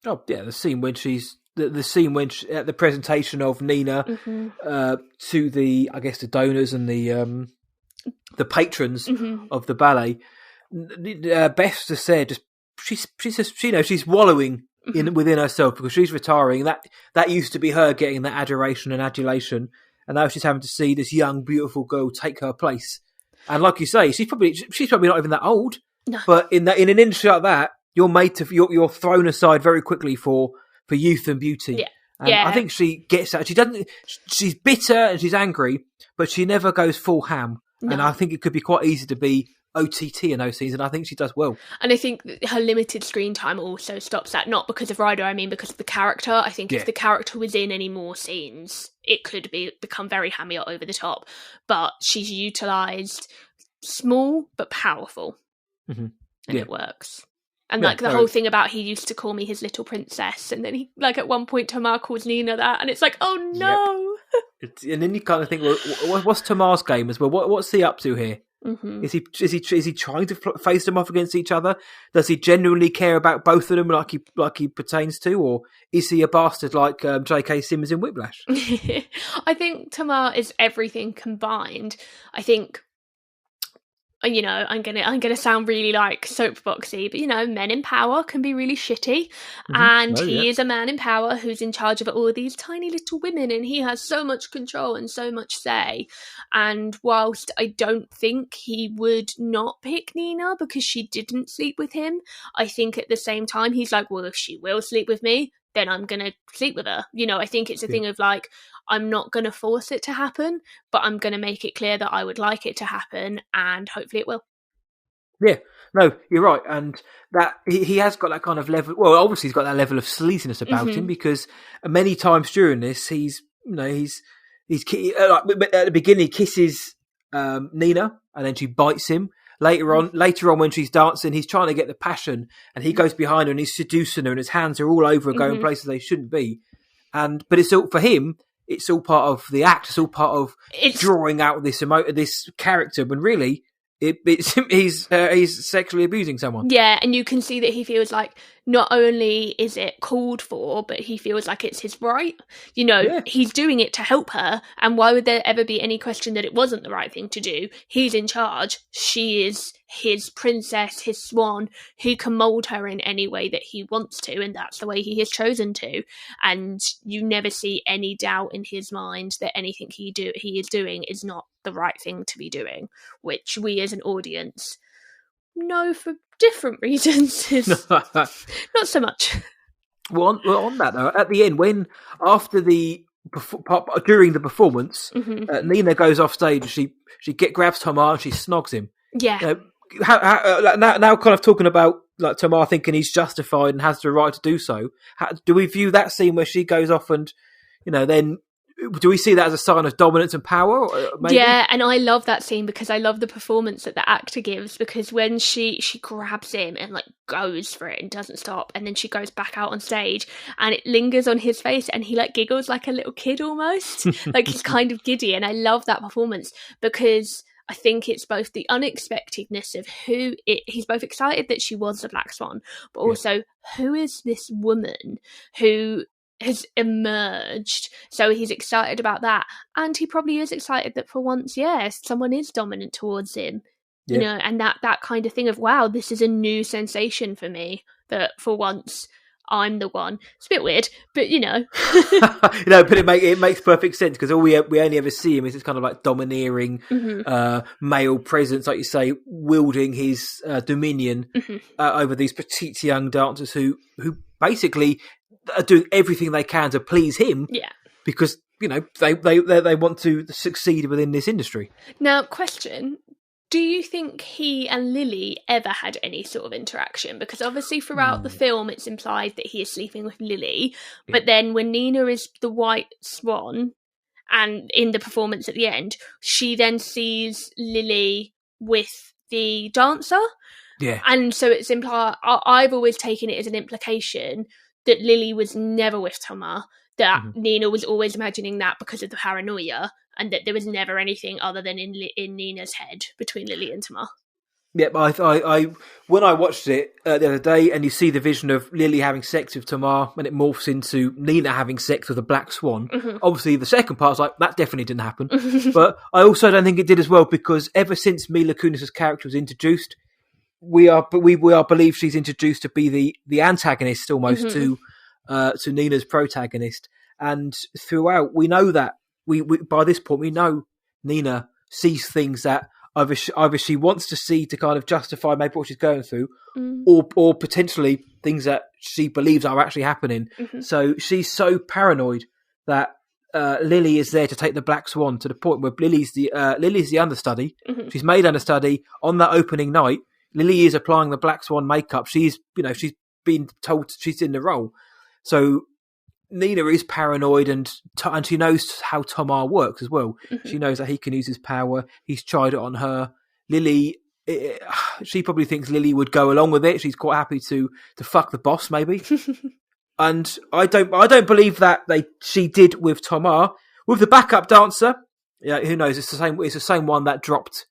Oh yeah, the scene when she's the scene when at the presentation of Nina to the, I guess, the donors and the patrons of the ballet. Beth just said, she's just, you know, she's wallowing within herself, because she's retiring. That used to be her getting that adoration and adulation, and now she's having to see this young, beautiful girl take her place. And like you say, she's probably not even that old. No. But in an industry like that, you're thrown aside very quickly for youth and beauty. Yeah. And I think she gets that. She's bitter and she's angry, but she never goes full ham. No. And I think it could be quite easy to be OTT in those scenes, and I think she does well. And I think her limited screen time also stops that, not because of Ryder, I mean because of the character. I think if the character was in any more scenes, it could become very hammy or over the top. But she's utilised small but powerful, and it works. And like the whole thing about he used to call me his little princess, and then he, like, at one point Tamar calls Nina that, and it's like, oh no. Yep. And then you kind of think, well, what's Tamar's game as well? What's he up to here? Is he trying to face them off against each other? Does he genuinely care about both of them like he pertains to, or is he a bastard like J.K. Simmons in Whiplash? I think Tamar is everything combined. I think, you know, I'm gonna sound really like soapboxy, but you know, men in power can be really shitty, and he is a man in power who's in charge of all these tiny little women, and he has so much control and so much say. And whilst I don't think he would not pick Nina because she didn't sleep with him, I think at the same time he's like, well, if she will sleep with me, then I'm gonna sleep with her. You know, I think it's a thing of like, I'm not going to force it to happen, but I'm going to make it clear that I would like it to happen, and hopefully it will. Yeah, no, you're right. And that he has got that kind of level. Well, obviously he's got that level of sleaziness about him, because many times during this, he's like at the beginning he kisses Nina, and then she bites him. Later on, when she's dancing, he's trying to get the passion, and he goes behind her and he's seducing her, and his hands are all over her, going places they shouldn't be. but it's all for him. It's all part of the act. It's all part of drawing out this character. When really, he's sexually abusing someone. Yeah, and you can see that he feels like not only is it called for, but he feels like it's his right. He's doing it to help her, and why would there ever be any question that it wasn't the right thing to do? He's in charge. She is his princess, his swan. He can mould her in any way that he wants to, and that's the way he has chosen to. And you never see any doubt in his mind that anything he is doing is not the right thing to be doing, which we as an audience know for different reasons is not so much. Well, on that though, at the end, during the performance, Nina goes off stage. She grabs Tamar and she snogs him. Yeah. Now, kind of talking about like Tamar thinking he's justified and has the right to do so. Do we view that scene where she goes off and then? Do we see that as a sign of dominance and power? Maybe? Yeah, and I love that scene because I love the performance that the actor gives, because when she grabs him and like goes for it and doesn't stop, and then she goes back out on stage and it lingers on his face and he like giggles like a little kid almost. Like he's kind of giddy, and I love that performance because I think it's both the unexpectedness of he's both excited that she was the Black Swan, but also who is this woman who has emerged. So he's excited about that, and he probably is excited that for once, someone is dominant towards him. And that kind of thing of, wow, this is a new sensation for me, that for once I'm the one. It's a bit weird, but but it makes perfect sense, because all we only ever see him is this kind of like domineering male presence, like you say, wielding his dominion over these petite young dancers who basically are doing everything they can to please him. Yeah, because they want to succeed within this industry. Now, question. Do you think he and Lily ever had any sort of interaction? Because obviously throughout the film it's implied that he is sleeping with Lily, but then when Nina is the White Swan, and in the performance at the end, she then sees Lily with the dancer. Yeah. And so it's implied, I've always taken it as an implication that Lily was never with Tamar, that Nina was always imagining that because of the paranoia, and that there was never anything other than in Nina's head between Lily and Tamar. Yeah, but I when I watched it the other day, and you see the vision of Lily having sex with Tamar, and it morphs into Nina having sex with a Black Swan. Obviously, the second part was like, that definitely didn't happen. But I also don't think it did as well, because ever since Mila Kunis's character was introduced, we are believed she's introduced to be the antagonist almost to Nina's protagonist, and throughout we know that we by this point we know Nina sees things that either she wants to see to kind of justify maybe what she's going through, or potentially things that she believes are actually happening. So she's so paranoid that Lily is there to take the Black Swan, to the point where Lily's the understudy. She's made understudy on that opening night. Lily is applying the Black Swan makeup. She's been told she's in the role. So Nina is paranoid, and she knows how Tamar works as well. She knows that he can use his power. He's tried it on her. Lily, she probably thinks Lily would go along with it. She's quite happy to fuck the boss, maybe. And I don't believe that she did with Tamar. With the backup dancer, yeah, who knows? It's the same one that dropped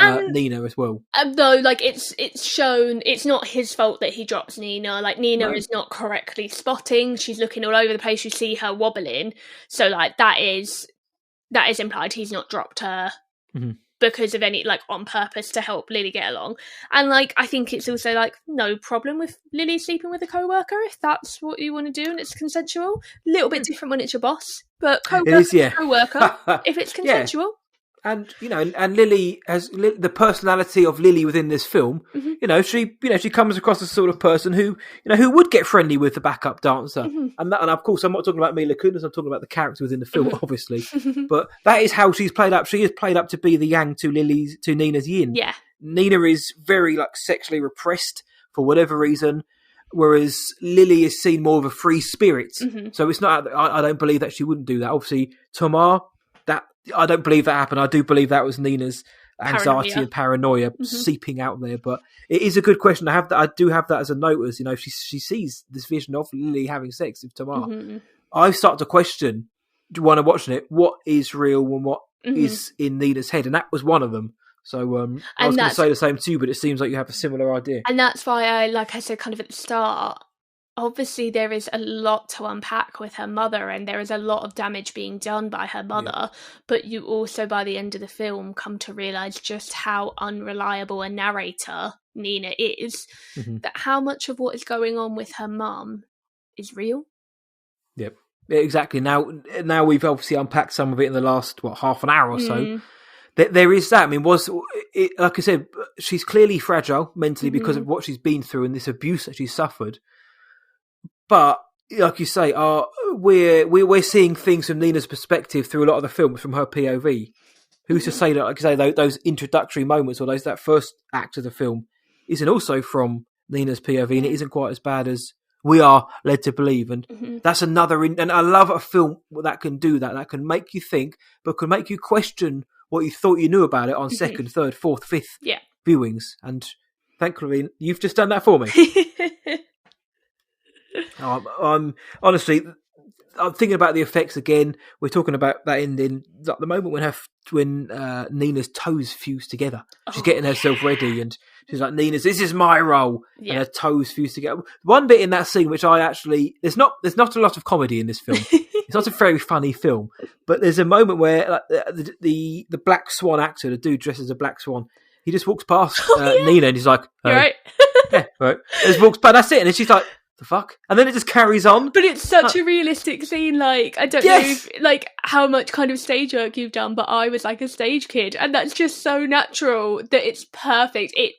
Nina as well. Though, like, it's shown it's not his fault that he drops Nina. Like, Nina is not correctly spotting. She's looking all over the place. You see her wobbling. So, like, that is implied. He's not dropped her because of any, like, on purpose to help Lily get along. And, like, I think it's also, like, no problem with Lily sleeping with a co-worker if that's what you want to do and it's consensual. A little bit different when it's your boss, but co-worker, if it's consensual. And and Lily has the personality of Lily within this film. She comes across as the sort of person who would get friendly with the backup dancer. And of course, I'm not talking about Mila Kunis. I'm talking about the character within the film, obviously. But that is how she's played up. She is played up to be the yang to Nina's yin. Yeah, Nina is very sexually repressed for whatever reason, whereas Lily is seen more of a free spirit. So it's not. I don't believe that she wouldn't do that. Obviously, Tamar. I don't believe that happened. I do believe that was Nina's anxiety and paranoia seeping out there. But it is a good question. I do have that as a note, as she sees this vision of Lily having sex with Tamar. I start to question, when I'm watching it, what is real and what is in Nina's head, and that was one of them. So I was going to say the same to you, but it seems like you have a similar idea. And that's why like I said kind of at the start, obviously there is a lot to unpack with her mother, and there is a lot of damage being done by her mother, but you also, by the end of the film, come to realise just how unreliable a narrator Nina is, that how much of what is going on with her mum is real. Yep, exactly. Now we've obviously unpacked some of it in the last, half an hour or so. There is that. I mean, like I said, she's clearly fragile mentally because of what she's been through and this abuse that she's suffered. But like you say, we're seeing things from Nina's perspective through a lot of the films from her POV. Who's to say that, like I say, those introductory moments or that first act of the film isn't also from Nina's POV, and it isn't quite as bad as we are led to believe. And that's another. And I love a film that can do that. That can make you think, but can make you question what you thought you knew about it on second, third, fourth, fifth viewings. And thankfully, you've just done that for me. I'm honestly, I'm thinking about the effects again. We're talking about that ending, like the moment when Nina's toes fuse together. She's getting herself ready, and she's like, "Nina's, this is my role," and her toes fuse together. One bit in that scene, which I actually, there's not a lot of comedy in this film. It's not a very funny film, but there's a moment where the Black Swan actor, the dude dressed as a Black Swan, he just walks past Nina, and he's like, "You're right." Yeah, right. Just walks past. That's it, and then she's like, the fuck? And then it just carries on. But it's such a realistic scene. Like, I don't know if, like, how much kind of stage work you've done, but I was like a stage kid, and that's just so natural that it's perfect. It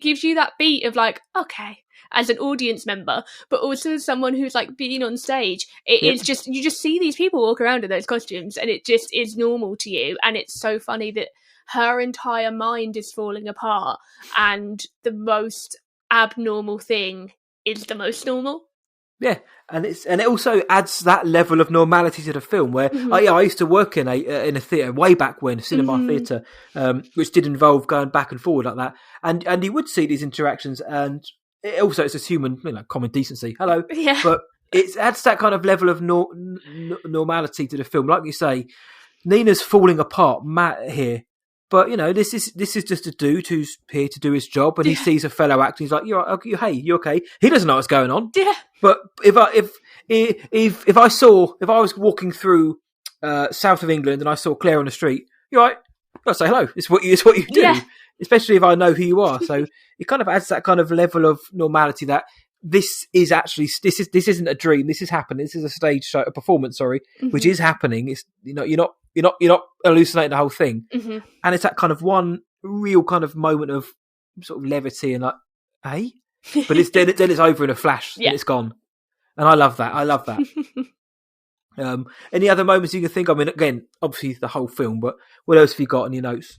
gives you that beat of like, okay, as an audience member, but also as someone who's like being on stage. It is just, you just see these people walk around in those costumes, and it just is normal to you. And it's so funny that her entire mind is falling apart, and the most abnormal thing is the most normal. Yeah, and it also adds that level of normality to the film. Where I used to work in a theatre way back when, cinema theatre, which did involve going back and forward like that, and you would see these interactions, and it's just human, common decency. Hello, but it adds that kind of level of normality to the film. Like you say, Nina's falling apart, Matt here. But this is just a dude who's here to do his job, and he sees a fellow actor. He's like, "Hey, you okay?" He doesn't know what's going on. Yeah. But if I was walking through south of England and I saw Clare on the street, you're right. I'll say hello. It's what you do, especially if I know who you are. So it kind of adds that kind of level of normality that this isn't a dream. This is happening. This is a stage show, a performance. Which is happening. It's you're not hallucinating the whole thing, and it's that kind of one real kind of moment of sort of levity and like, hey, but then it's over in a flash and it's gone, and I love that. Any other moments you can think? I mean, again, obviously the whole film, but what else have you got in your notes?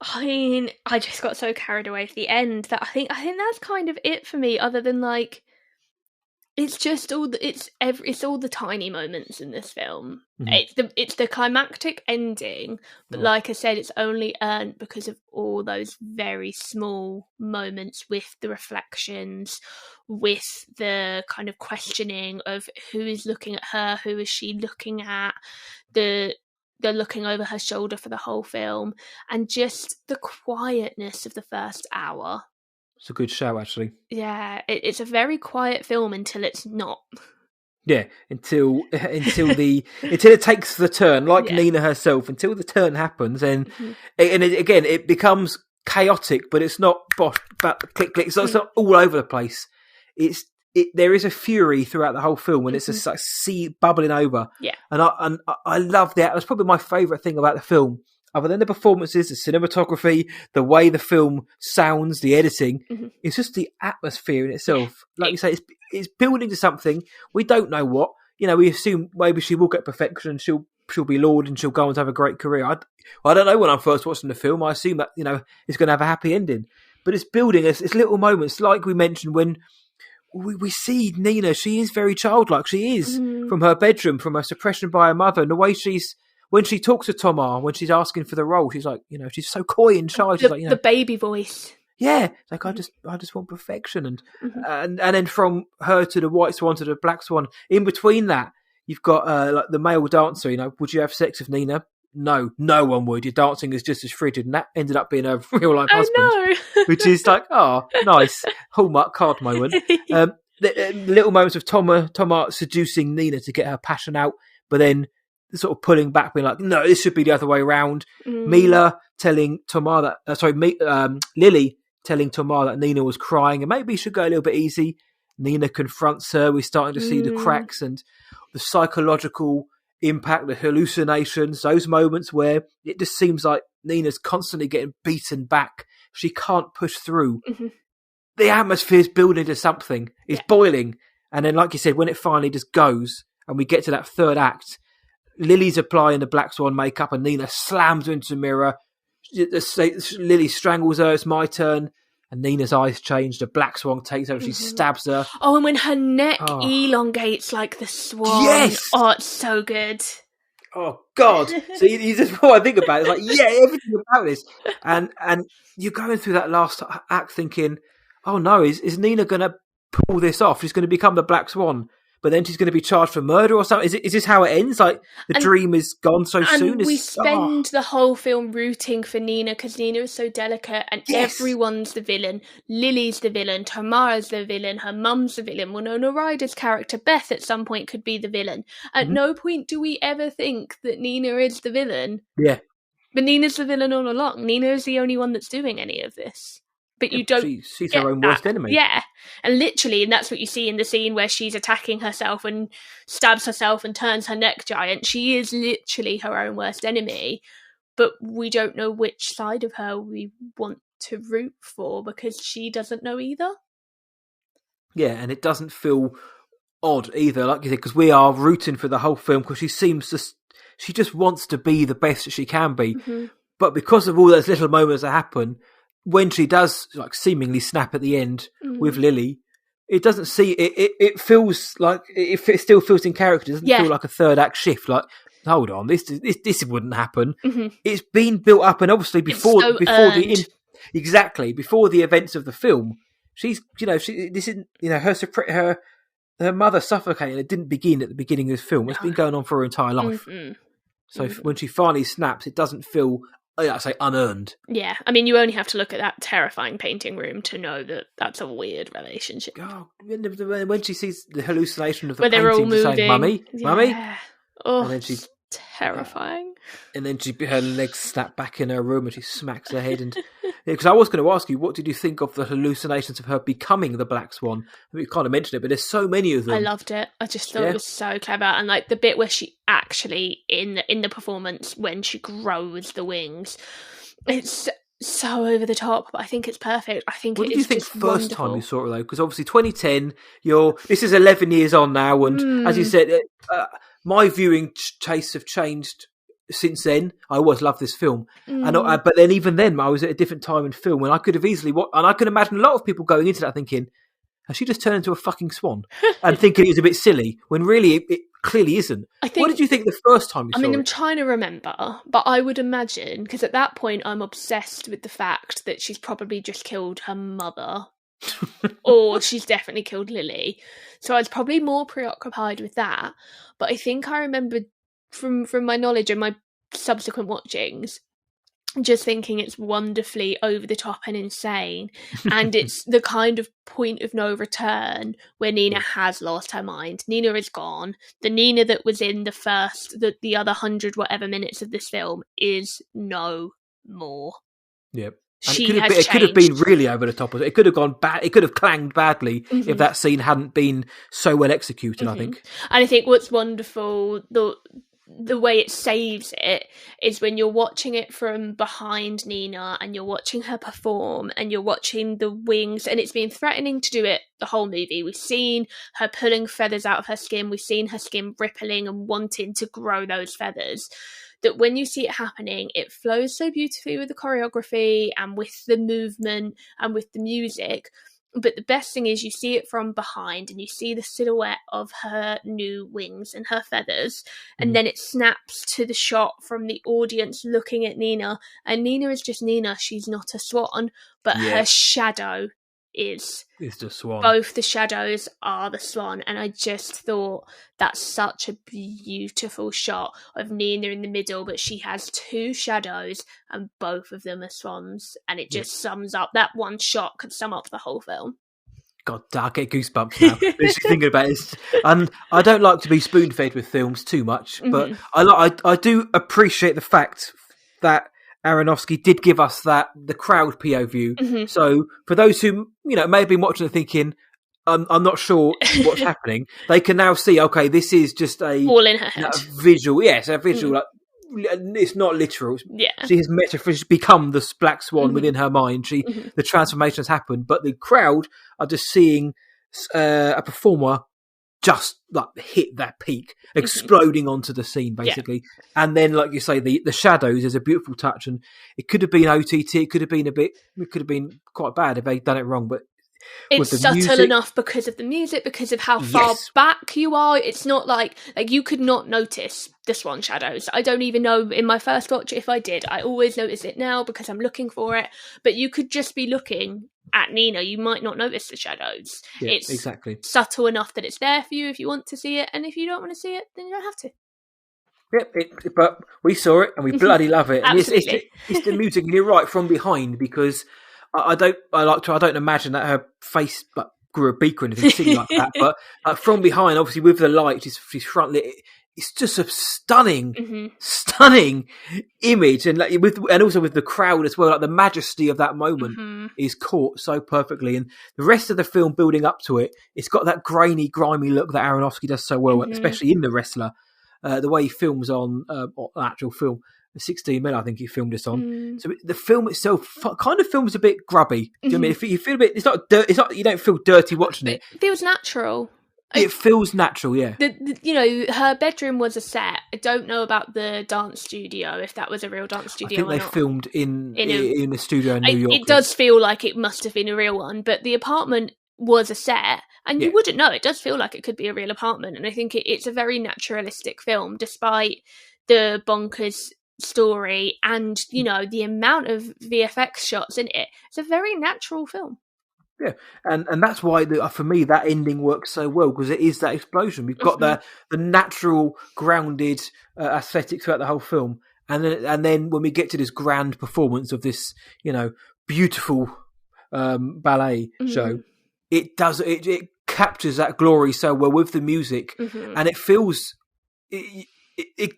I mean, I just got so carried away at the end that I think that's kind of it for me. Other than like, it's just it's all the tiny moments in this film. It's the climactic ending, but like I said, it's only earned because of all those very small moments with the reflections, with the kind of questioning of who is looking at her, who is she looking at, the looking over her shoulder for the whole film, and just the quietness of the first hour. It's a good show, actually. Yeah, it's a very quiet film until it's not. Yeah, until it takes the turn, like Nina herself. Until the turn happens, and it becomes chaotic, but it's not click click. So it's not all over the place. There is a fury throughout the whole film when it's just like sea bubbling over. Yeah, and I love that. That's probably my favourite thing about the film. Other than the performances, the cinematography, the way the film sounds, the editing, it's just the atmosphere in itself. Like you say, it's building to something. We don't know what. We assume maybe she will get perfection and she'll be lauded and she'll go on to have a great career. I don't know when I'm first watching the film. I assume that, it's going to have a happy ending. But it's building it's little moments, like we mentioned, when we see Nina. She is very childlike. She is from her bedroom, from her suppression by her mother, and the way when she talks to Tomar, when she's asking for the role, she's like, she's so coy and shy. She's like, the baby voice. Yeah, like I just want perfection, and then from her to the White Swan to the Black Swan, in between that, you've got like the male dancer, would you have sex with Nina? No, no one would. Your dancing is just as frigid, and that ended up being a real life husband, no. which is like, nice Hallmark card moment. The little moments of Toma seducing Nina to get her passion out, but then sort of pulling back, being like, no, this should be the other way around. Mila telling Toma that, Lily telling Toma that Nina was crying and maybe he should go a little bit easy. Nina confronts her. We're starting to see the cracks and the psychological impact, the hallucinations, those moments where it just seems like Nina's constantly getting beaten back. She can't push through. The atmosphere's building to something. It's boiling. And then, like you said, when it finally just goes and we get to that third act, Lily's applying the Black Swan makeup and Nina slams her into the mirror. Lily strangles her. It's my turn. And Nina's eyes change. The Black Swan takes her. She stabs her. Oh, and when her neck elongates like the swan. Yes! Oh, it's so good. Oh, God. So you just, what I think about it, it's like, everything about this. And you're going through that last act thinking, oh, no, is Nina going to pull this off? She's going to become the Black Swan. But then she's going to be charged for murder or something. Is this how it ends? Like, the dream is gone so soon? And we spend the whole film rooting for Nina because Nina is so delicate and everyone's the villain. Lily's the villain. Tamara's the villain. Her mum's the villain. Winona Ryder's character, Beth, at some point could be the villain. At no point do we ever think that Nina is the villain. Yeah. But Nina's the villain all along. Nina is the only one that's doing any of this. But you don't. She's her own worst enemy. Yeah. And literally, and that's what you see in the scene where she's attacking herself and stabs herself and turns her neck giant. She is literally her own worst enemy. But we don't know which side of her we want to root for because she doesn't know either. Yeah, and it doesn't feel odd either, like you said, because we are rooting for the whole film because she just wants to be the best that she can be. But because of all those little moments that happen, when she does like seemingly snap at the end with Lily, it doesn't see it feels like it still feels in character. It doesn't feel like a third act shift. Like, hold on, this wouldn't happen. It's been built up, and obviously before the events of the film, she's this isn't her mother suffocating. It didn't begin at the beginning of the film. It's been going on for her entire life. So when she finally snaps, it doesn't feel, I say, unearned. Yeah, I mean, you only have to look at that terrifying painting room to know that that's a weird relationship. Oh, when she sees the hallucination of the where painting, they're all moving, saying, "Mummy, Mummy," oh, and then she's terrifying. And then her legs snap back in her room and she smacks her head. And because I was going to ask you, what did you think of the hallucinations of her becoming the Black Swan? I mean, you kind of mentioned it, but there's so many of them. I loved it. I just thought it was so clever, and like the bit where she actually in the performance when she grows the wings, it's so over the top, but I think it's perfect. I think what it did you is think just first wonderful. time you saw it though? Because obviously 2010, this is 11 years on now, and as you said, my viewing tastes have changed since then. I always loved this film, but then even then, I was at a different time in film, and I could have easily and I could imagine a lot of people going into that thinking, has she just turned into a fucking swan? And thinking it was a bit silly, when really it clearly isn't. What did you think the first time you saw it? I'm trying to remember, but I would imagine, because at that point I'm obsessed with the fact that she's probably just killed her mother, or she's definitely killed Lily. So I was probably more preoccupied with that. But I think I remember from my knowledge and my subsequent watchings, just thinking it's wonderfully over the top and insane, and it's the kind of point of no return where Nina has lost her mind. Nina is gone. The Nina that was in the other 100 whatever minutes of this film is no more. Yep. It could have been really over the top. It could have gone bad. It could have clanged badly if that scene hadn't been so well executed. I think. And I think what's wonderful, the way it saves it, is when you're watching it from behind Nina and you're watching her perform and you're watching the wings, and it's been threatening to do it the whole movie. We've seen her pulling feathers out of her skin. We've seen her skin rippling and wanting to grow those feathers. That when you see it happening, it flows so beautifully with the choreography and with the movement and with the music. But the best thing is you see it from behind and you see the silhouette of her new wings and her feathers. And then it snaps to the shot from the audience looking at Nina. And Nina is just Nina. She's not a swan, but her shadow is the swan. Both the shadows are the swan, and I just thought that's such a beautiful shot of Nina in the middle, but she has two shadows and both of them are swans, and it just sums up, that one shot could sum up the whole film. God, I get goosebumps now. Just thinking about it. And I don't like to be spoon-fed with films too much, but I do appreciate the fact that Aronofsky did give us the crowd POV. So for those who may have been watching and thinking, I'm not sure what's happening, they can now see. Okay, this is just all in her head. A visual. Yes, a visual. Like, it's not literal. Yeah, she has become the Black Swan within her mind. The transformation has happened, but the crowd are just seeing a performer just like hit that peak, exploding onto the scene, basically. Yeah. And then, like you say, the shadows is a beautiful touch, and it could have been OTT. It could have been quite bad if they'd done it wrong, but it's subtle enough because of the music, because of how far back you are. It's not like you could not notice the swan shadows. I don't even know in my first watch if I did. I always notice it now because I'm looking for it. But you could just be looking at Nina. You might not notice the shadows. Yeah, it's exactly subtle enough that it's there for you if you want to see it. And if you don't want to see it, then you don't have to. Yep, but we saw it and we bloody love it. And Absolutely. It's the music, and you're right, from behind, because I don't imagine that her face grew a beak or anything silly like that. But from behind, obviously with the light, she's front lit. It's just a stunning image, and also with the crowd as well. Like the majesty of that moment is caught so perfectly, and the rest of the film building up to it, it's got that grainy, grimy look that Aronofsky does so well, especially in The Wrestler. The way he films on an actual film. 16mm, I think he filmed this on. So the film itself kind of feels a bit grubby. Do you know what I mean? If you feel a bit, it's not dirt. It's not, you don't feel dirty watching it. It feels natural. It feels natural, yeah. Her bedroom was a set. I don't know about the dance studio, if that was a real dance studio. I think they filmed in a studio in New York. It does feel like it must have been a real one, but the apartment was a set, and you wouldn't know. It does feel like it could be a real apartment, and I think it's a very naturalistic film, despite the bonkers story and the amount of VFX shots in it. It's a very natural film. Yeah, and that's why for me that ending works so well, because it is that explosion. We've got the natural grounded aesthetic throughout the whole film, and then when we get to this grand performance of this beautiful ballet show, it captures that glory so well with the music, and it feels.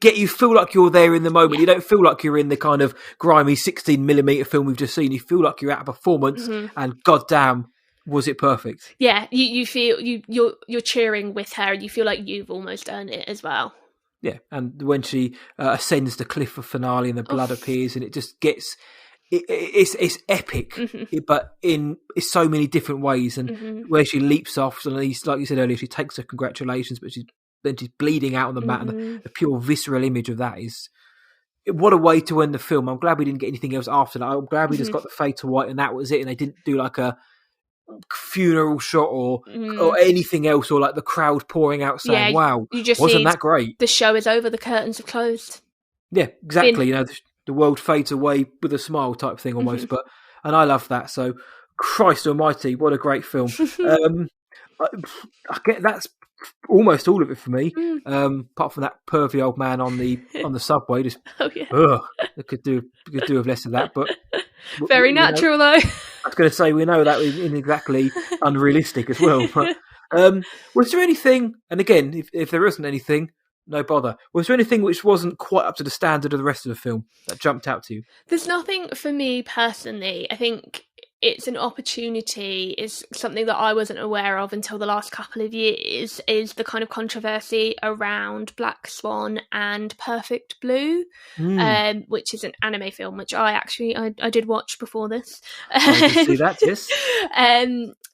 You feel like you're there in the moment. Yeah. You don't feel like you're in the kind of grimy 16mm film we've just seen. You feel like you're at a performance, and goddamn, was it perfect? Yeah, you feel you're cheering with her, and you feel like you've almost earned it as well. Yeah, and when she ascends the cliff of finale and the blood appears, and it just gets it's epic, but in so many different ways. And where she leaps off, and like you said earlier, she takes her congratulations, but she's bleeding out on the mat, and the pure visceral image of that is what a way to end the film. I'm glad we didn't get anything else after that. I'm glad we just got the fade to white and that was it, and they didn't do like a funeral shot or anything else, or like the crowd pouring out saying, wow, you just wasn't that great? The show is over, the curtains are closed. Yeah, exactly. The world fades away with a smile type thing almost. And I love that. So Christ almighty, what a great film. I get that's almost all of it for me, apart from that pervy old man on the subway. Just I could do with less of that, but very natural though. I was going to say we know that isn't exactly unrealistic as well. But was there anything? And again, if there isn't anything, no bother. Was there anything which wasn't quite up to the standard of the rest of the film that jumped out to you? There's nothing for me personally. I think it's an opportunity, is something that I wasn't aware of until the last couple of years, is the kind of controversy around Black Swan and Perfect Blue, which is an anime film, which I did watch before this. I did see that, yes.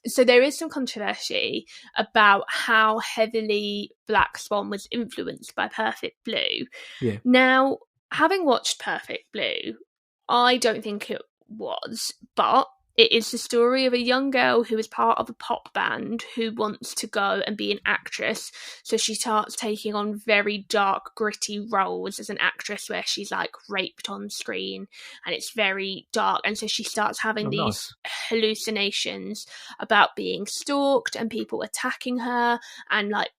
So there is some controversy about how heavily Black Swan was influenced by Perfect Blue. Yeah. Now, having watched Perfect Blue, I don't think it was, but it is the story of a young girl who is part of a pop band who wants to go and be an actress. So she starts taking on very dark, gritty roles as an actress where she's like raped on screen and it's very dark. And so she starts having these hallucinations about being stalked and people attacking her and like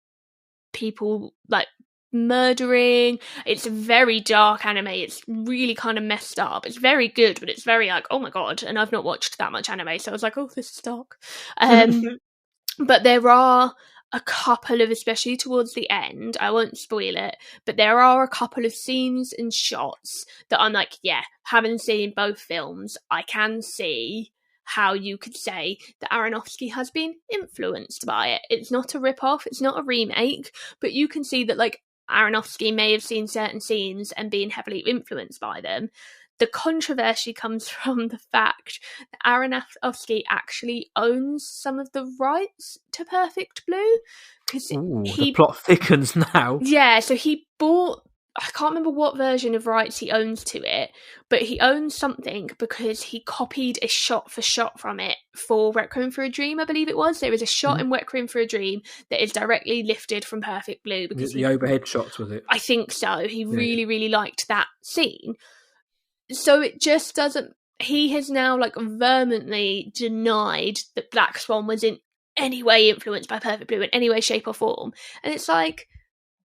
people like murdering. It's a very dark anime. It's really kind of messed up. It's very good, but it's very like, oh my god. And I've not watched that much anime, so I was like, oh, this is dark. But there are a couple of, especially towards the end, I won't spoil it, but there are a couple of scenes and shots that I'm like, yeah, having seen both films, I can see how you could say that Aronofsky has been influenced by it. It's not a rip-off, it's not a remake, but you can see that like Aronofsky may have seen certain scenes and been heavily influenced by them. The controversy comes from the fact that Aronofsky actually owns some of the rights to Perfect Blue. The plot thickens now. Yeah, so he bought, I can't remember what version of rights he owns to it, but he owns something because he copied a shot for shot from it for Requiem for a Dream, I believe it was. There is a shot in Requiem for a Dream that is directly lifted from Perfect Blue. Because the overhead shots, was it? I think so. He really, really liked that scene. So it just doesn't... He has now like vehemently denied that Black Swan was in any way influenced by Perfect Blue in any way, shape or form. And it's like,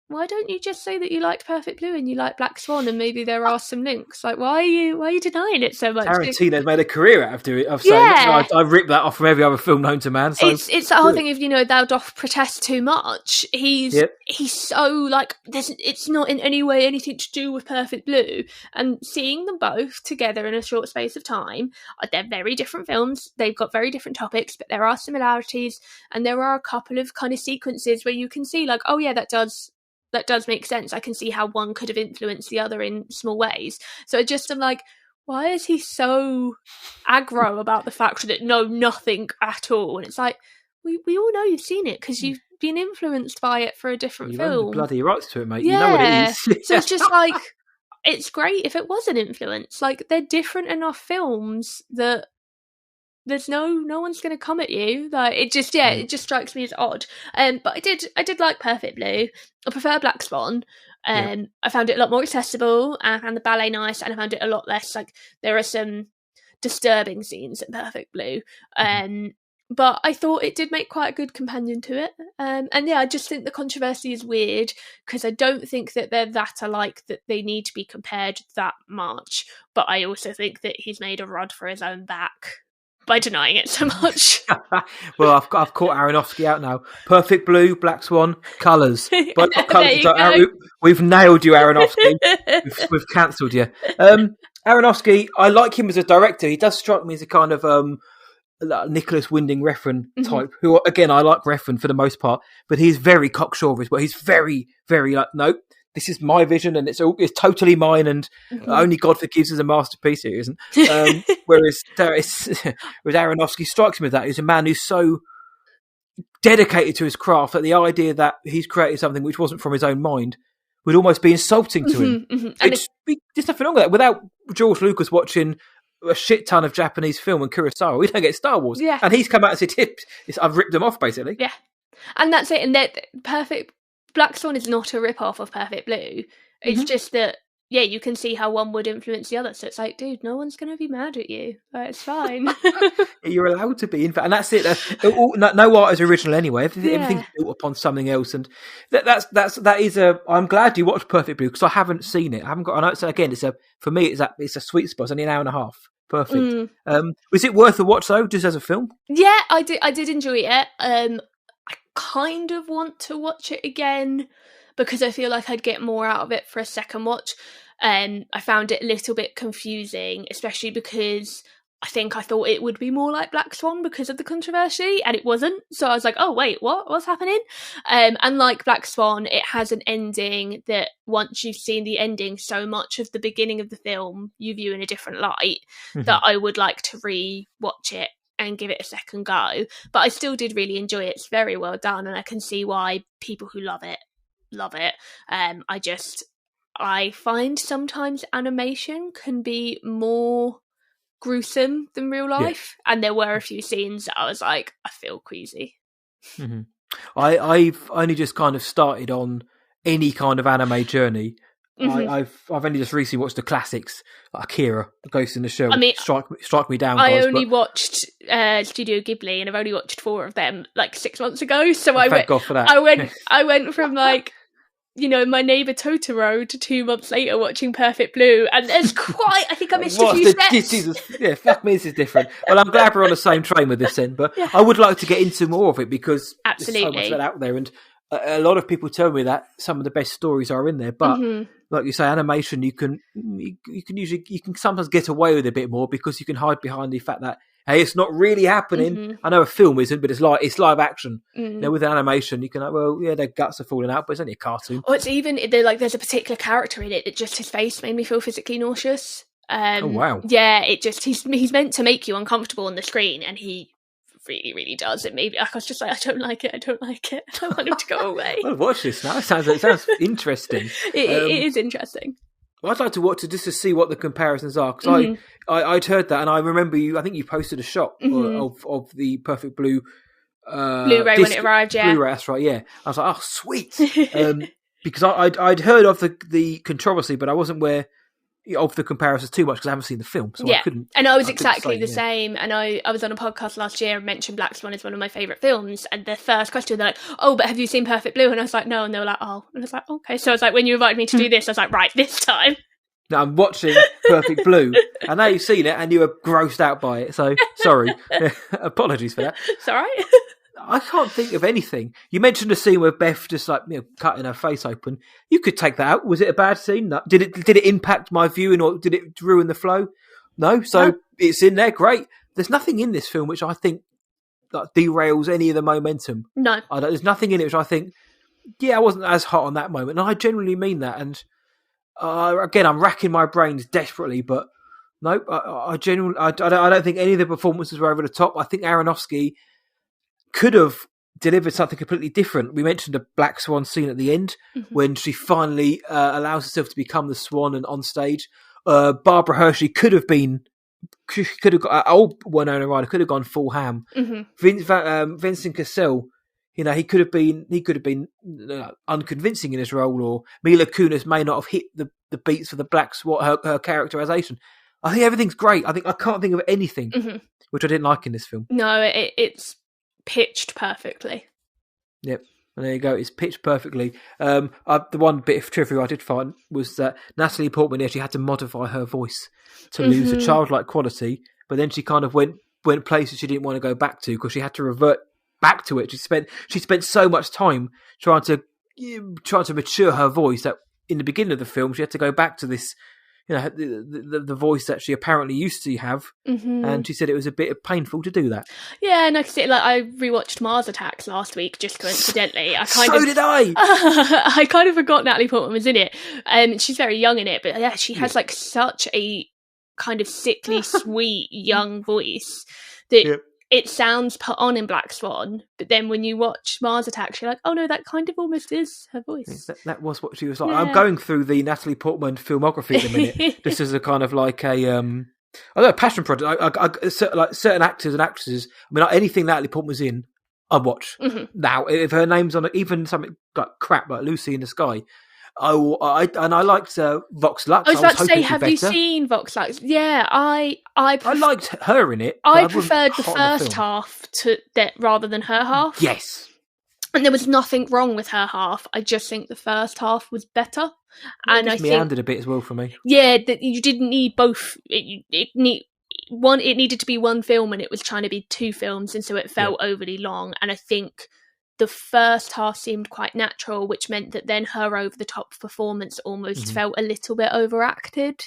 why don't you just say that you liked Perfect Blue and you like Black Swan and maybe there are some links? Like, why are you denying it so much? Tarantino's made a career out of doing it. I ripped that off from every other film known to man. So it's that whole thing of, thou doth protest too much. He's so like, it's not in any way anything to do with Perfect Blue. And seeing them both together in a short space of time, they're very different films. They've got very different topics, but there are similarities. And there are a couple of kind of sequences where you can see like, oh yeah, that does make sense. I can see how one could have influenced the other in small ways. So I'm like, why is he so aggro about the fact that nothing at all? And it's like, we all know you've seen it because you've been influenced by it for a different film. Own the bloody rights to it, mate. Yeah. You know what it is. So it's just like, it's great if it was an influence. Like, they're different enough films that there's no one's going to come at you. Like, it just strikes me as odd. But I did like Perfect Blue. I prefer Black Swan. I found it a lot more accessible, and I found the ballet nice, and I found it a lot less like, there are some disturbing scenes in Perfect Blue. But I thought it did make quite a good companion to it. And I just think the controversy is weird because I don't think that they're that alike that they need to be compared that much. But I also think that he's made a rod for his own back by denying it so much. Well, I've caught Aronofsky out now. Perfect Blue, Black Swan, colours. But we've nailed you, Aronofsky. we've cancelled you. Aronofsky, I like him as a director. He does strike me as a kind of Nicholas Winding Refn type, who, again, I like Refn for the most part, but he's very cocksure as well. He's very, very like, no, this is my vision and it's totally mine, and only God forgives is a masterpiece here, isn't? Whereas Aronofsky strikes me with that. He's a man who's so dedicated to his craft that the idea that he's created something which wasn't from his own mind would almost be insulting to him. There's nothing wrong with that. Without George Lucas watching a shit ton of Japanese film and Kurosawa, we don't get Star Wars. Yeah. And he's come out and said, I've ripped them off, basically. Yeah. And that's it. And Perfect Black Swan is not a rip-off of Perfect Blue. It's just that, you can see how one would influence the other. So it's like, dude, no one's going to be mad at you. Like, it's fine. You're allowed to be, in fact. And that's it. No art is original anyway. Everything's built upon something else. And I'm glad you watched Perfect Blue because I haven't seen it. I haven't got, I know. So again, for me, it's a sweet spot. It's only an hour and a half. Perfect. Was it worth a watch though, just as a film? Yeah, I did enjoy it. I kind of want to watch it again because I feel like I'd get more out of it for a second watch. I found it a little bit confusing, especially because I thought it would be more like Black Swan because of the controversy, and it wasn't. So I was like, oh wait, what's happening? Unlike Black Swan, it has an ending that once you've seen the ending, so much of the beginning of the film you view in a different light that I would like to re-watch it and give it a second go. But I still did really enjoy it. It's very well done, and I can see why people who love it. I find sometimes animation can be more gruesome than real life. And there were a few scenes that I was like, I feel queasy. Mm-hmm. I've only just kind of started on any kind of anime journey. Mm-hmm. I've only just recently watched the classics, like Akira, The Ghost in the Shell. Strike me down. I only watched Studio Ghibli, and I've only watched 4 of them like 6 months ago. So thank God for that. I went from like, you know, My Neighbor Totoro to 2 months later watching Perfect Blue, and there's quite. I think I missed a few steps. Jesus, yeah, fuck me, this is different. Well, I'm glad we're on the same train with this then, but I would like to get into more of it because absolutely there's so much of that out there, and a lot of people tell me that some of the best stories are in there, but. Mm-hmm. Like you say, animation, you can sometimes get away with a bit more because you can hide behind the fact that, hey, it's not really happening. Mm-hmm. I know a film isn't, but it's live action. Mm-hmm. You know, with animation, you can, well, yeah, their guts are falling out, but it's only a cartoon. Or it's even there's a particular character in it that just his face made me feel physically nauseous. Oh wow! Yeah, it just he's meant to make you uncomfortable on the screen, and he really, really does. It made me. I was just like, I don't like it. I want him to go away. Well, watch this now. It sounds interesting. It is interesting. Well, I'd like to watch it just to see what the comparisons are, because I'd heard that, and I remember I think you posted a shot of the Perfect Blue Blu-ray when it arrived. Yeah, Blu-ray. That's right. Yeah, I was like, oh, sweet, because I'd heard of the controversy, but I wasn't aware of the comparisons too much because I haven't seen the film, so I couldn't. And I was exactly the same. And I was on a podcast last year and mentioned Black Swan is one of my favourite films. And the first question, they're like, "Oh, but have you seen Perfect Blue?" And I was like, "No." And they were like, "Oh." And I was like, "Okay." So I was like, when you invited me to do this, I was like, "Right, this time." Now I'm watching Perfect Blue. I know you've seen it and you were grossed out by it. So sorry, apologies for that. It's all right. I can't think of anything. You mentioned a scene where Beth just cutting her face open. You could take that out. Was it a bad scene? No. Did it impact my viewing or did it ruin the flow? No. So it's in there. Great. There's nothing in this film which I think derails any of the momentum. No. There's nothing in it which I think, I wasn't as hot on that moment. And I genuinely mean that. And again, I'm racking my brains desperately, but nope. I don't think any of the performances were over the top. I think Aronofsky could have delivered something completely different. We mentioned the Black Swan scene at the end when she finally allows herself to become the swan and on stage. Barbara Hershey could have got old Winona Ryder could have gone full ham. Mm-hmm. Vincent Cassel, he could have been unconvincing in his role, or Mila Kunis may not have hit the beats for the Black Swan, her characterization. I think everything's great. I can't think of anything which I didn't like in this film. No, it's pitched perfectly. Yep, and there you go. It's pitched perfectly. The one bit of trivia I did find was that Natalie Portman actually had to modify her voice to lose a childlike quality, but then she kind of went places she didn't want to go back to because she had to revert back to it. She spent so much time trying to mature her voice that in the beginning of the film she had to go back to this. The voice that she apparently used to have, and she said it was a bit painful to do that. Yeah, and I rewatched Mars Attacks last week, just coincidentally. Did I! I kind of forgot Natalie Portman was in it. She's very young in it, but yeah, she has such a kind of sickly, sweet young voice that it sounds put on in Black Swan, but then when you watch Mars Attacks, you're like, oh no, that kind of almost is her voice. That was what she was like. Yeah. I'm going through the Natalie Portman filmography at the minute. This is a kind of like a passion project. Like certain actors and actresses. I mean, anything Natalie Portman's in, I watch. Now, if her name's on it, even something like crap like Lucy in the Sky. I liked Vox Lux. I was about to say, have you seen Vox Lux? Yeah, I liked her in it. I preferred the first half to that rather than her half. Yes, and there was nothing wrong with her half. I just think the first half was better, and I think meandered a bit as well for me. Yeah, that you didn't need both. It needed to be one film, and it was trying to be 2 films, and so it felt overly long. And I think the first half seemed quite natural, which meant that then her over-the-top performance almost felt a little bit overacted.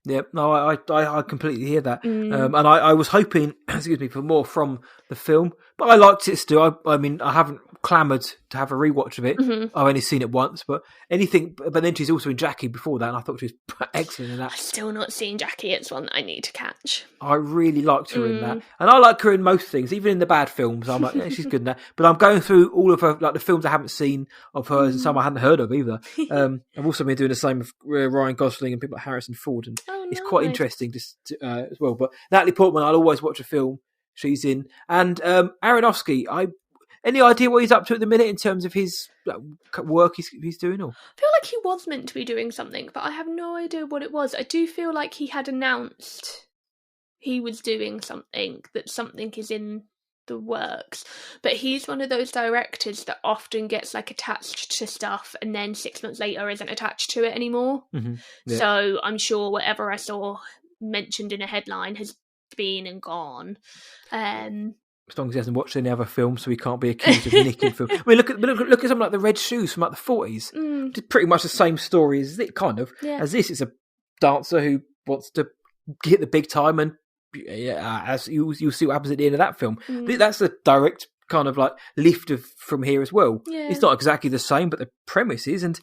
Yep, no, I completely hear that. And I was hoping, for more from the film, but I liked it still. I mean, I haven't clamoured to have a rewatch of it. I've only seen it once, but then she's also in Jackie before that, and I thought she was excellent in that. I've still not seen Jackie. It's one that I need to catch. I really liked her in that, and I like her in most things, even in the bad films. I'm like, she's good in that. But I'm going through all of her, like the films I haven't seen of hers, and some I hadn't heard of either. I've also been doing the same with Ryan Gosling and people like Harrison Ford. And oh, it's quite interesting as well. But Natalie Portman, I'll always watch a film she's in. And Aronofsky, any idea what he's up to at the minute in terms of his work he's doing? Or I feel like he was meant to be doing something, but I have no idea what it was. I do feel like he had announced he was doing something, that something is in the works, but he's one of those directors that often gets like attached to stuff and then 6 months later isn't attached to it anymore. So I'm sure whatever I saw mentioned in a headline has been and gone. As long as he hasn't watched any other films, so he can't be accused of nicking film. I mean, look at something like The Red Shoes from like the 40s. It's pretty much the same story as it as this. It's a dancer who wants to hit the big time, and as you'll see what happens at the end of that film. That's a direct kind of like lift from here as well. It's not exactly the same, but the premise is. And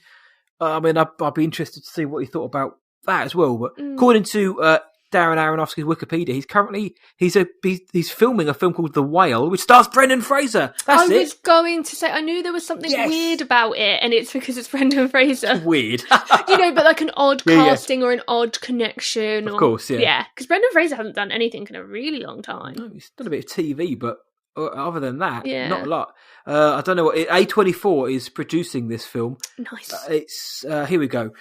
I mean, I'd be interested to see what he thought about that as well. But according to Darren Aronofsky's Wikipedia, he's filming a film called The Whale, which stars Brendan Fraser. I was going to say, I knew there was something weird about it, and it's because it's Brendan Fraser. It's weird. But like an odd casting or an odd connection. Of course, yeah. Yeah, because Brendan Fraser hasn't done anything in a really long time. No, he's done a bit of TV, but other than that, not a lot. I don't know what... A24 is producing this film. Nice. It's here we go.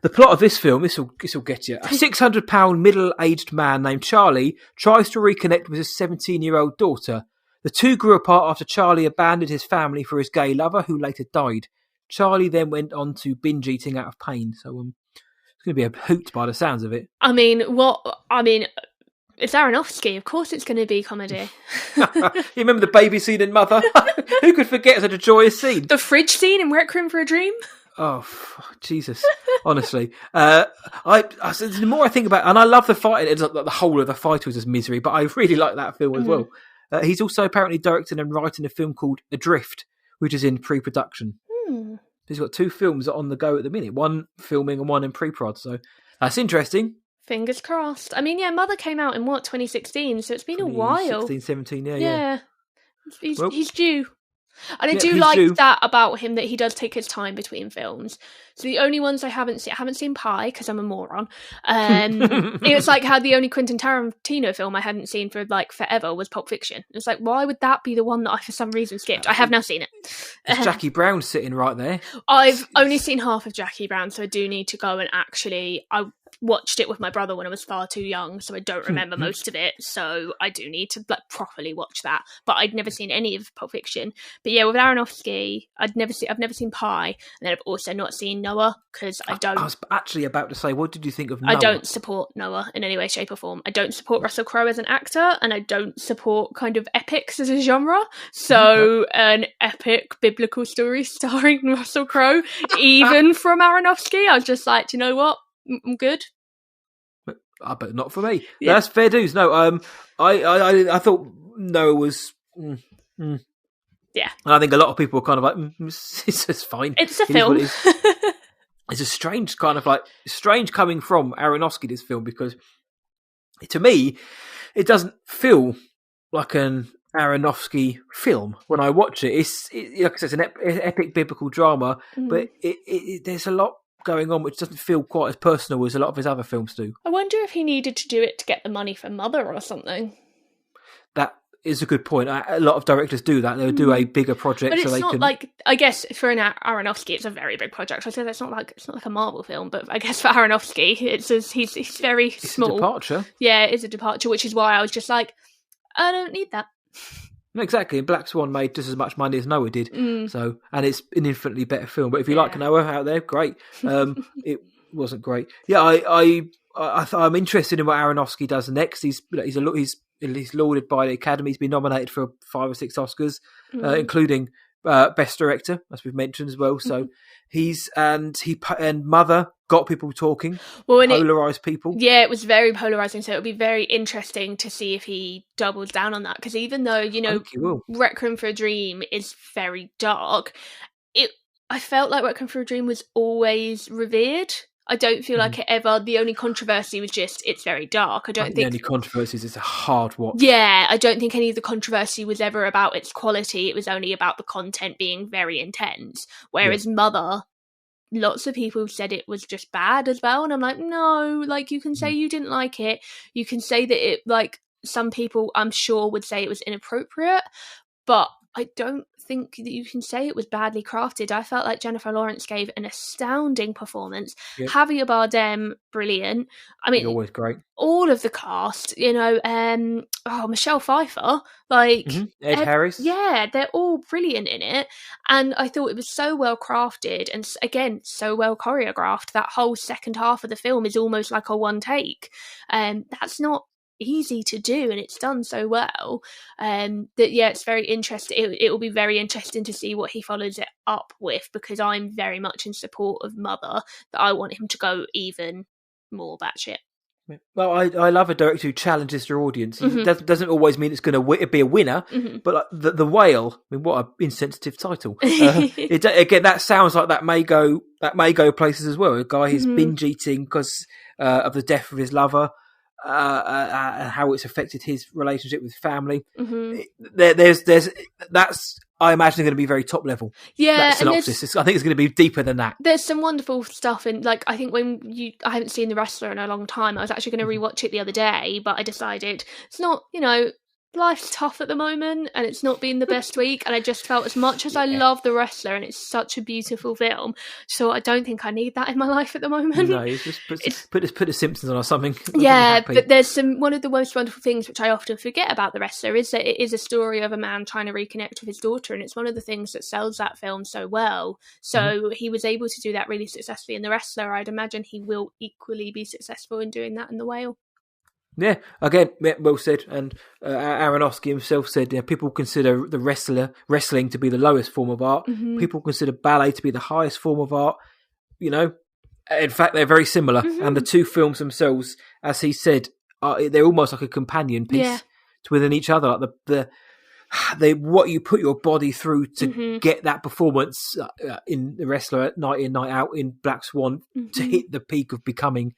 The plot of this film, this will get you. A £600 middle-aged man named Charlie tries to reconnect with his 17-year-old daughter. The two grew apart after Charlie abandoned his family for his gay lover, who later died. Charlie then went on to binge eating out of pain. So it's going to be a hoot by the sounds of it. I mean, it's Aronofsky. Of course it's going to be comedy. You remember the baby scene in Mother? Who could forget such a joyous scene? The fridge scene in Requiem for a Dream? Oh, Jesus. Honestly. The more I think about it, and I love the fight, it's like the whole of the fight was just misery, but I really like that film as well. He's also apparently directing and writing a film called Adrift, which is in pre-production. He's got 2 films on the go at the minute, one filming and one in pre-prod, so that's interesting. Fingers crossed. I mean, Mother came out in 2016, so it's been a while. 16, 17, yeah. He's due. And I do like that about him, that he does take his time between films. So the only ones I haven't seen Pie, because I'm a moron. It's like how the only Quentin Tarantino film I hadn't seen for like forever was Pulp Fiction. It's like, why would that be the one that I for some reason skipped? I have now seen it. Jackie Brown sitting right there. I've only seen half of Jackie Brown, so I do need to go and actually... I watched it with my brother when I was far too young, so I don't remember most of it, so I do need to like properly watch that. But I'd never seen any of Pulp Fiction. But with Aronofsky, I've never seen Pie, and then I've also not seen Noah, because I was actually about to say, what did you think of Noah? I don't support Noah in any way, shape or form. I don't support Russell Crowe as an actor, and I don't support kind of epics as a genre. So an epic biblical story starring Russell Crowe, even from Aronofsky, I was just like, do you know what? I'm good. But not for me. Yeah. That's fair dues. No, I thought Noah was... Yeah. And I think a lot of people were kind of like, it's fine. It's a film. It's a strange coming from Aronofsky, this film, because to me, it doesn't feel like an Aronofsky film when I watch it. It's like I said, it's an epic biblical drama, but there's a lot going on which doesn't feel quite as personal as a lot of his other films do. I wonder if he needed to do it to get the money for Mother or something. That is a good point. A lot of directors do that. They'll do a bigger project, but it's so they not can... like, I guess for an Aronofsky, it's a very big project. I say it's not like a Marvel film, but I guess for Aronofsky, he's very small. It's a departure. Yeah, it is a departure, which is why I was just like, I don't need that. No, exactly. And Black Swan made just as much money as Noah did. So, and it's an infinitely better film. But if you like Noah out there, great. It wasn't great. Yeah, I'm interested in what Aronofsky does next. He's lauded by the Academy. He's been nominated for 5 or 6 Oscars, including Best Director, as we've mentioned as well. So he Mother got people talking, polarised people. Yeah, it was very polarising, so it'll be very interesting to see if he doubles down on that, because even though, Requiem for a Dream is very dark, I felt like Requiem for a Dream was always revered. I don't feel like it ever, the only controversy was just, it's very dark. I think the only controversy is it's a hard watch. Yeah, I don't think any of the controversy was ever about its quality. It was only about the content being very intense. Whereas Mother lots of people said it was just bad as well, and I'm like, no, like, you can say you didn't like it, you can say that it, like, some people I'm sure would say it was inappropriate, but I don't think that you can say it was badly crafted. I felt like Jennifer Lawrence gave an astounding performance. Yep. Javier Bardem, brilliant. I mean, He's always great. All of the cast, you know, Michelle Pfeiffer, like Ed Harris. Yeah, they're all brilliant in it. And I thought it was so well crafted and, again, so well choreographed. That whole second half of the film is almost like a one take. That's not easy to do, and it's done so well it's very interesting. It will be very interesting to see what he follows it up with, because I'm very much in support of Mother, that I want him to go even more batshit. Well, I love a director who challenges their audience. It doesn't always mean it's going to be a winner, but like the Whale. I mean, what an insensitive title! Again, that sounds like that may go places as well. A guy who's binge eating because of the death of his lover. And how it's affected his relationship with family. There's that's, I imagine, going to be very top level. Yeah, that synopsis. I think it's going to be deeper than that. There's some wonderful stuff in, like, I think I haven't seen The Wrestler in a long time. I was actually going to rewatch it the other day, but I decided it's not, life's tough at the moment, and it's not been the best week, and I just felt, as much as I love The Wrestler and it's such a beautiful film, so I don't think I need that in my life at the moment. No, just put the Simpsons on or something. Yeah, but there's one of the most wonderful things which I often forget about The Wrestler is that it is a story of a man trying to reconnect with his daughter, and it's one of the things that sells that film so well. So he was able to do that really successfully in The Wrestler. I'd imagine he will equally be successful in doing that in The Whale. Yeah, again, well said. And Aronofsky himself said, people consider wrestling to be the lowest form of art. People consider ballet to be the highest form of art. In fact, they're very similar. And the two films themselves, as he said, they're almost like a companion piece within each other. Like what you put your body through to get that performance in The Wrestler, night in, night out, in Black Swan, to hit the peak of becoming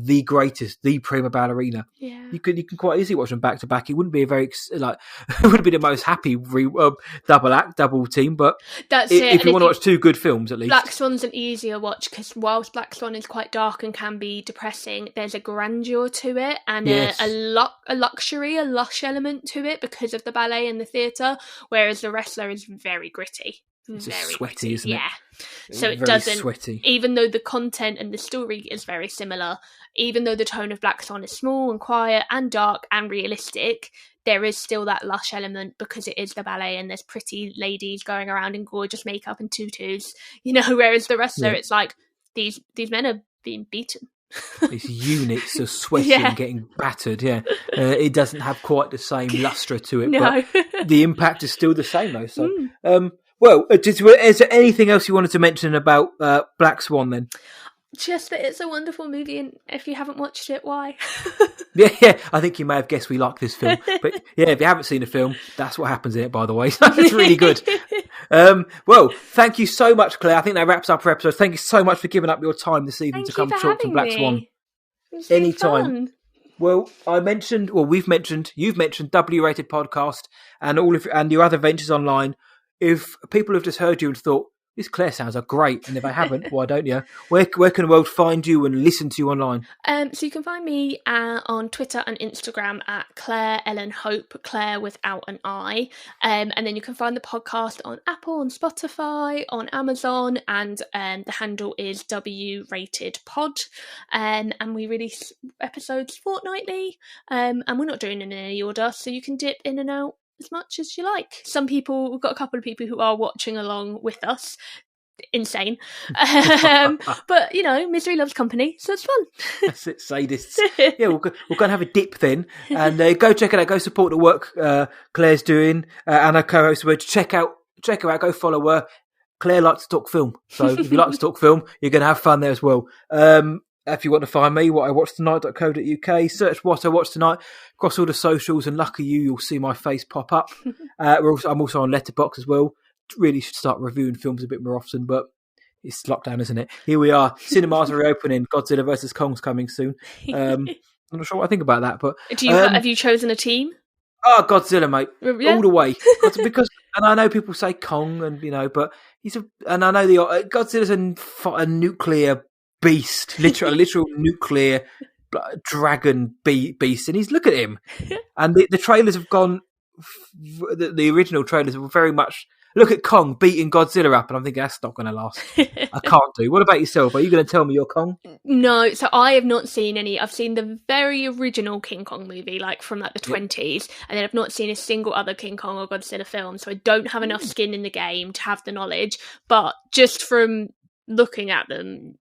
the greatest, the prima ballerina. Yeah, you can quite easily watch them back to back. It wouldn't be it wouldn't be the most happy double team, but that's if you want to watch two good films, at least Black Swan's an easier watch, because whilst Black Swan is quite dark and can be depressing, there's a grandeur to it and a luxury, a lush element to it because of the ballet and the theatre. Whereas The Wrestler is very gritty. It's very sweaty, gritty. isn't it? Yeah. So it very doesn't, sweaty. Even though the content and the story is very similar, even though the tone of Black Swan is small and quiet and dark and realistic, there is still that lush element because it is the ballet and there's pretty ladies going around in gorgeous makeup and tutus, whereas The Wrestler, it's like, these men are being beaten. These units are sweating, getting battered. It doesn't have quite the same lustre to it, No. but the impact is still the same though. So, well, is there anything else you wanted to mention about Black Swan then? Just that it's a wonderful movie, and if you haven't watched it, why? Yeah, I think you may have guessed we like this film. But yeah, if you haven't seen the film, that's what happens in it, by the way. So it's really good. Well, thank you so much, Claire. I think that wraps up our episode. Thank you so much for giving up your time this evening to come talk to Black Swan. Anytime. Fun. Well, you've mentioned W-Rated Podcast and your other ventures online. If people have just heard you and thought, this Claire sounds great, and if I haven't, why don't you? Where can the world find you and listen to you online? So you can find me on Twitter and Instagram at Claire Ellen Hope, Claire without an I. And then you can find the podcast on Apple, on Spotify, on Amazon, and the handle is W-Rated Pod. And we release episodes fortnightly, and we're not doing it in any order, so you can dip in and out as much as you like. We've got a couple of people who are watching along with us. Insane. But, misery loves company, so it's fun. That's it, sadists. Yeah, we're going to have a dip then. And go check it out. Go support the work Claire's doing. And her co-host, check her out. Go follow her. Claire likes to talk film. So if you like to talk film, you're going to have fun there as well. If you want to find me, whatIwatched.tonight.co.uk, search What I Watched Tonight across all the socials, and lucky you'll see my face pop up. I'm also on Letterboxd as well. Really should start reviewing films a bit more often, but it's lockdown, isn't it? Here we are. Cinemas are reopening. Godzilla vs. Kong's coming soon. I'm not sure what I think about that, but have you chosen a team? Oh, Godzilla, mate. Yeah. All the way. Because And I know people say Kong, and but and I know Godzilla's a nuclear beast, literal nuclear dragon beast, and look at him. And the trailers have gone. The original trailers were very much look at Kong beating Godzilla up, and I'm thinking that's not going to last. I can't do. What about yourself? Are you going to tell me you're Kong? No, so I have not seen any. I've seen the very original King Kong movie, like from the 20s, and then I've not seen a single other King Kong or Godzilla film. So I don't have enough skin in the game to have the knowledge. But just from looking at them,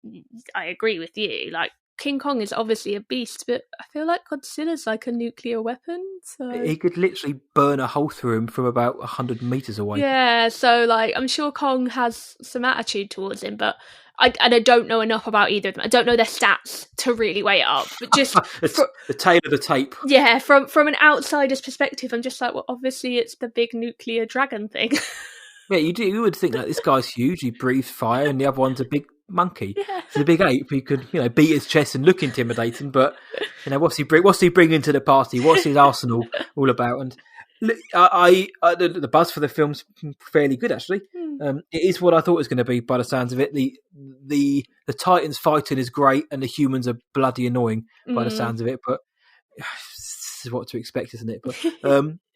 I agree with you. Like, King Kong is obviously a beast, but I feel like Godzilla's like a nuclear weapon. So he could literally burn a hole through him from about 100 meters away. Yeah, so like I'm sure Kong has some attitude towards him, but I don't know enough about either of them. I don't know their stats to really weigh it up. But just the tail of the tape. Yeah, from an outsider's perspective, I'm just like, well, obviously it's the big nuclear dragon thing. Yeah, you would think that this guy's huge. He breathes fire, and the other one's a big monkey. Yeah. He's a big ape. He could, beat his chest and look intimidating. But what's he bringing to the party? What's his arsenal all about? And the buzz for the film's fairly good, actually. It is what I thought it was going to be by the sounds of it. The Titans fighting is great, and the humans are bloody annoying by the sounds of it. But this is what to expect, isn't it? But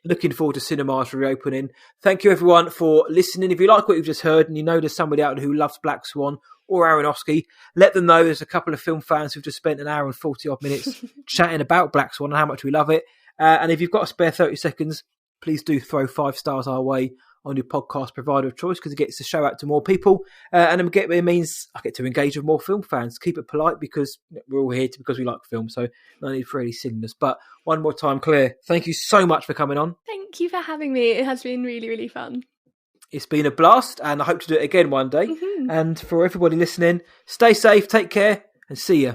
looking forward to cinemas reopening. Thank you, everyone, for listening. If you like what you've just heard, and there's somebody out there who loves Black Swan or Aronofsky, let them know. There's a couple of film fans who've just spent an hour and 40 odd minutes chatting about Black Swan and how much we love it. And if you've got a spare 30 seconds, please do throw 5 stars our way on your podcast provider of choice, because it gets the show out to more people. And it means I get to engage with more film fans. Keep it polite, because we're all here because we like film. So no need for any silliness. But one more time, Claire, thank you so much for coming on. Thank you for having me. It has been really, really fun. It's been a blast, and I hope to do it again one day. And for everybody listening, stay safe, take care, and see ya.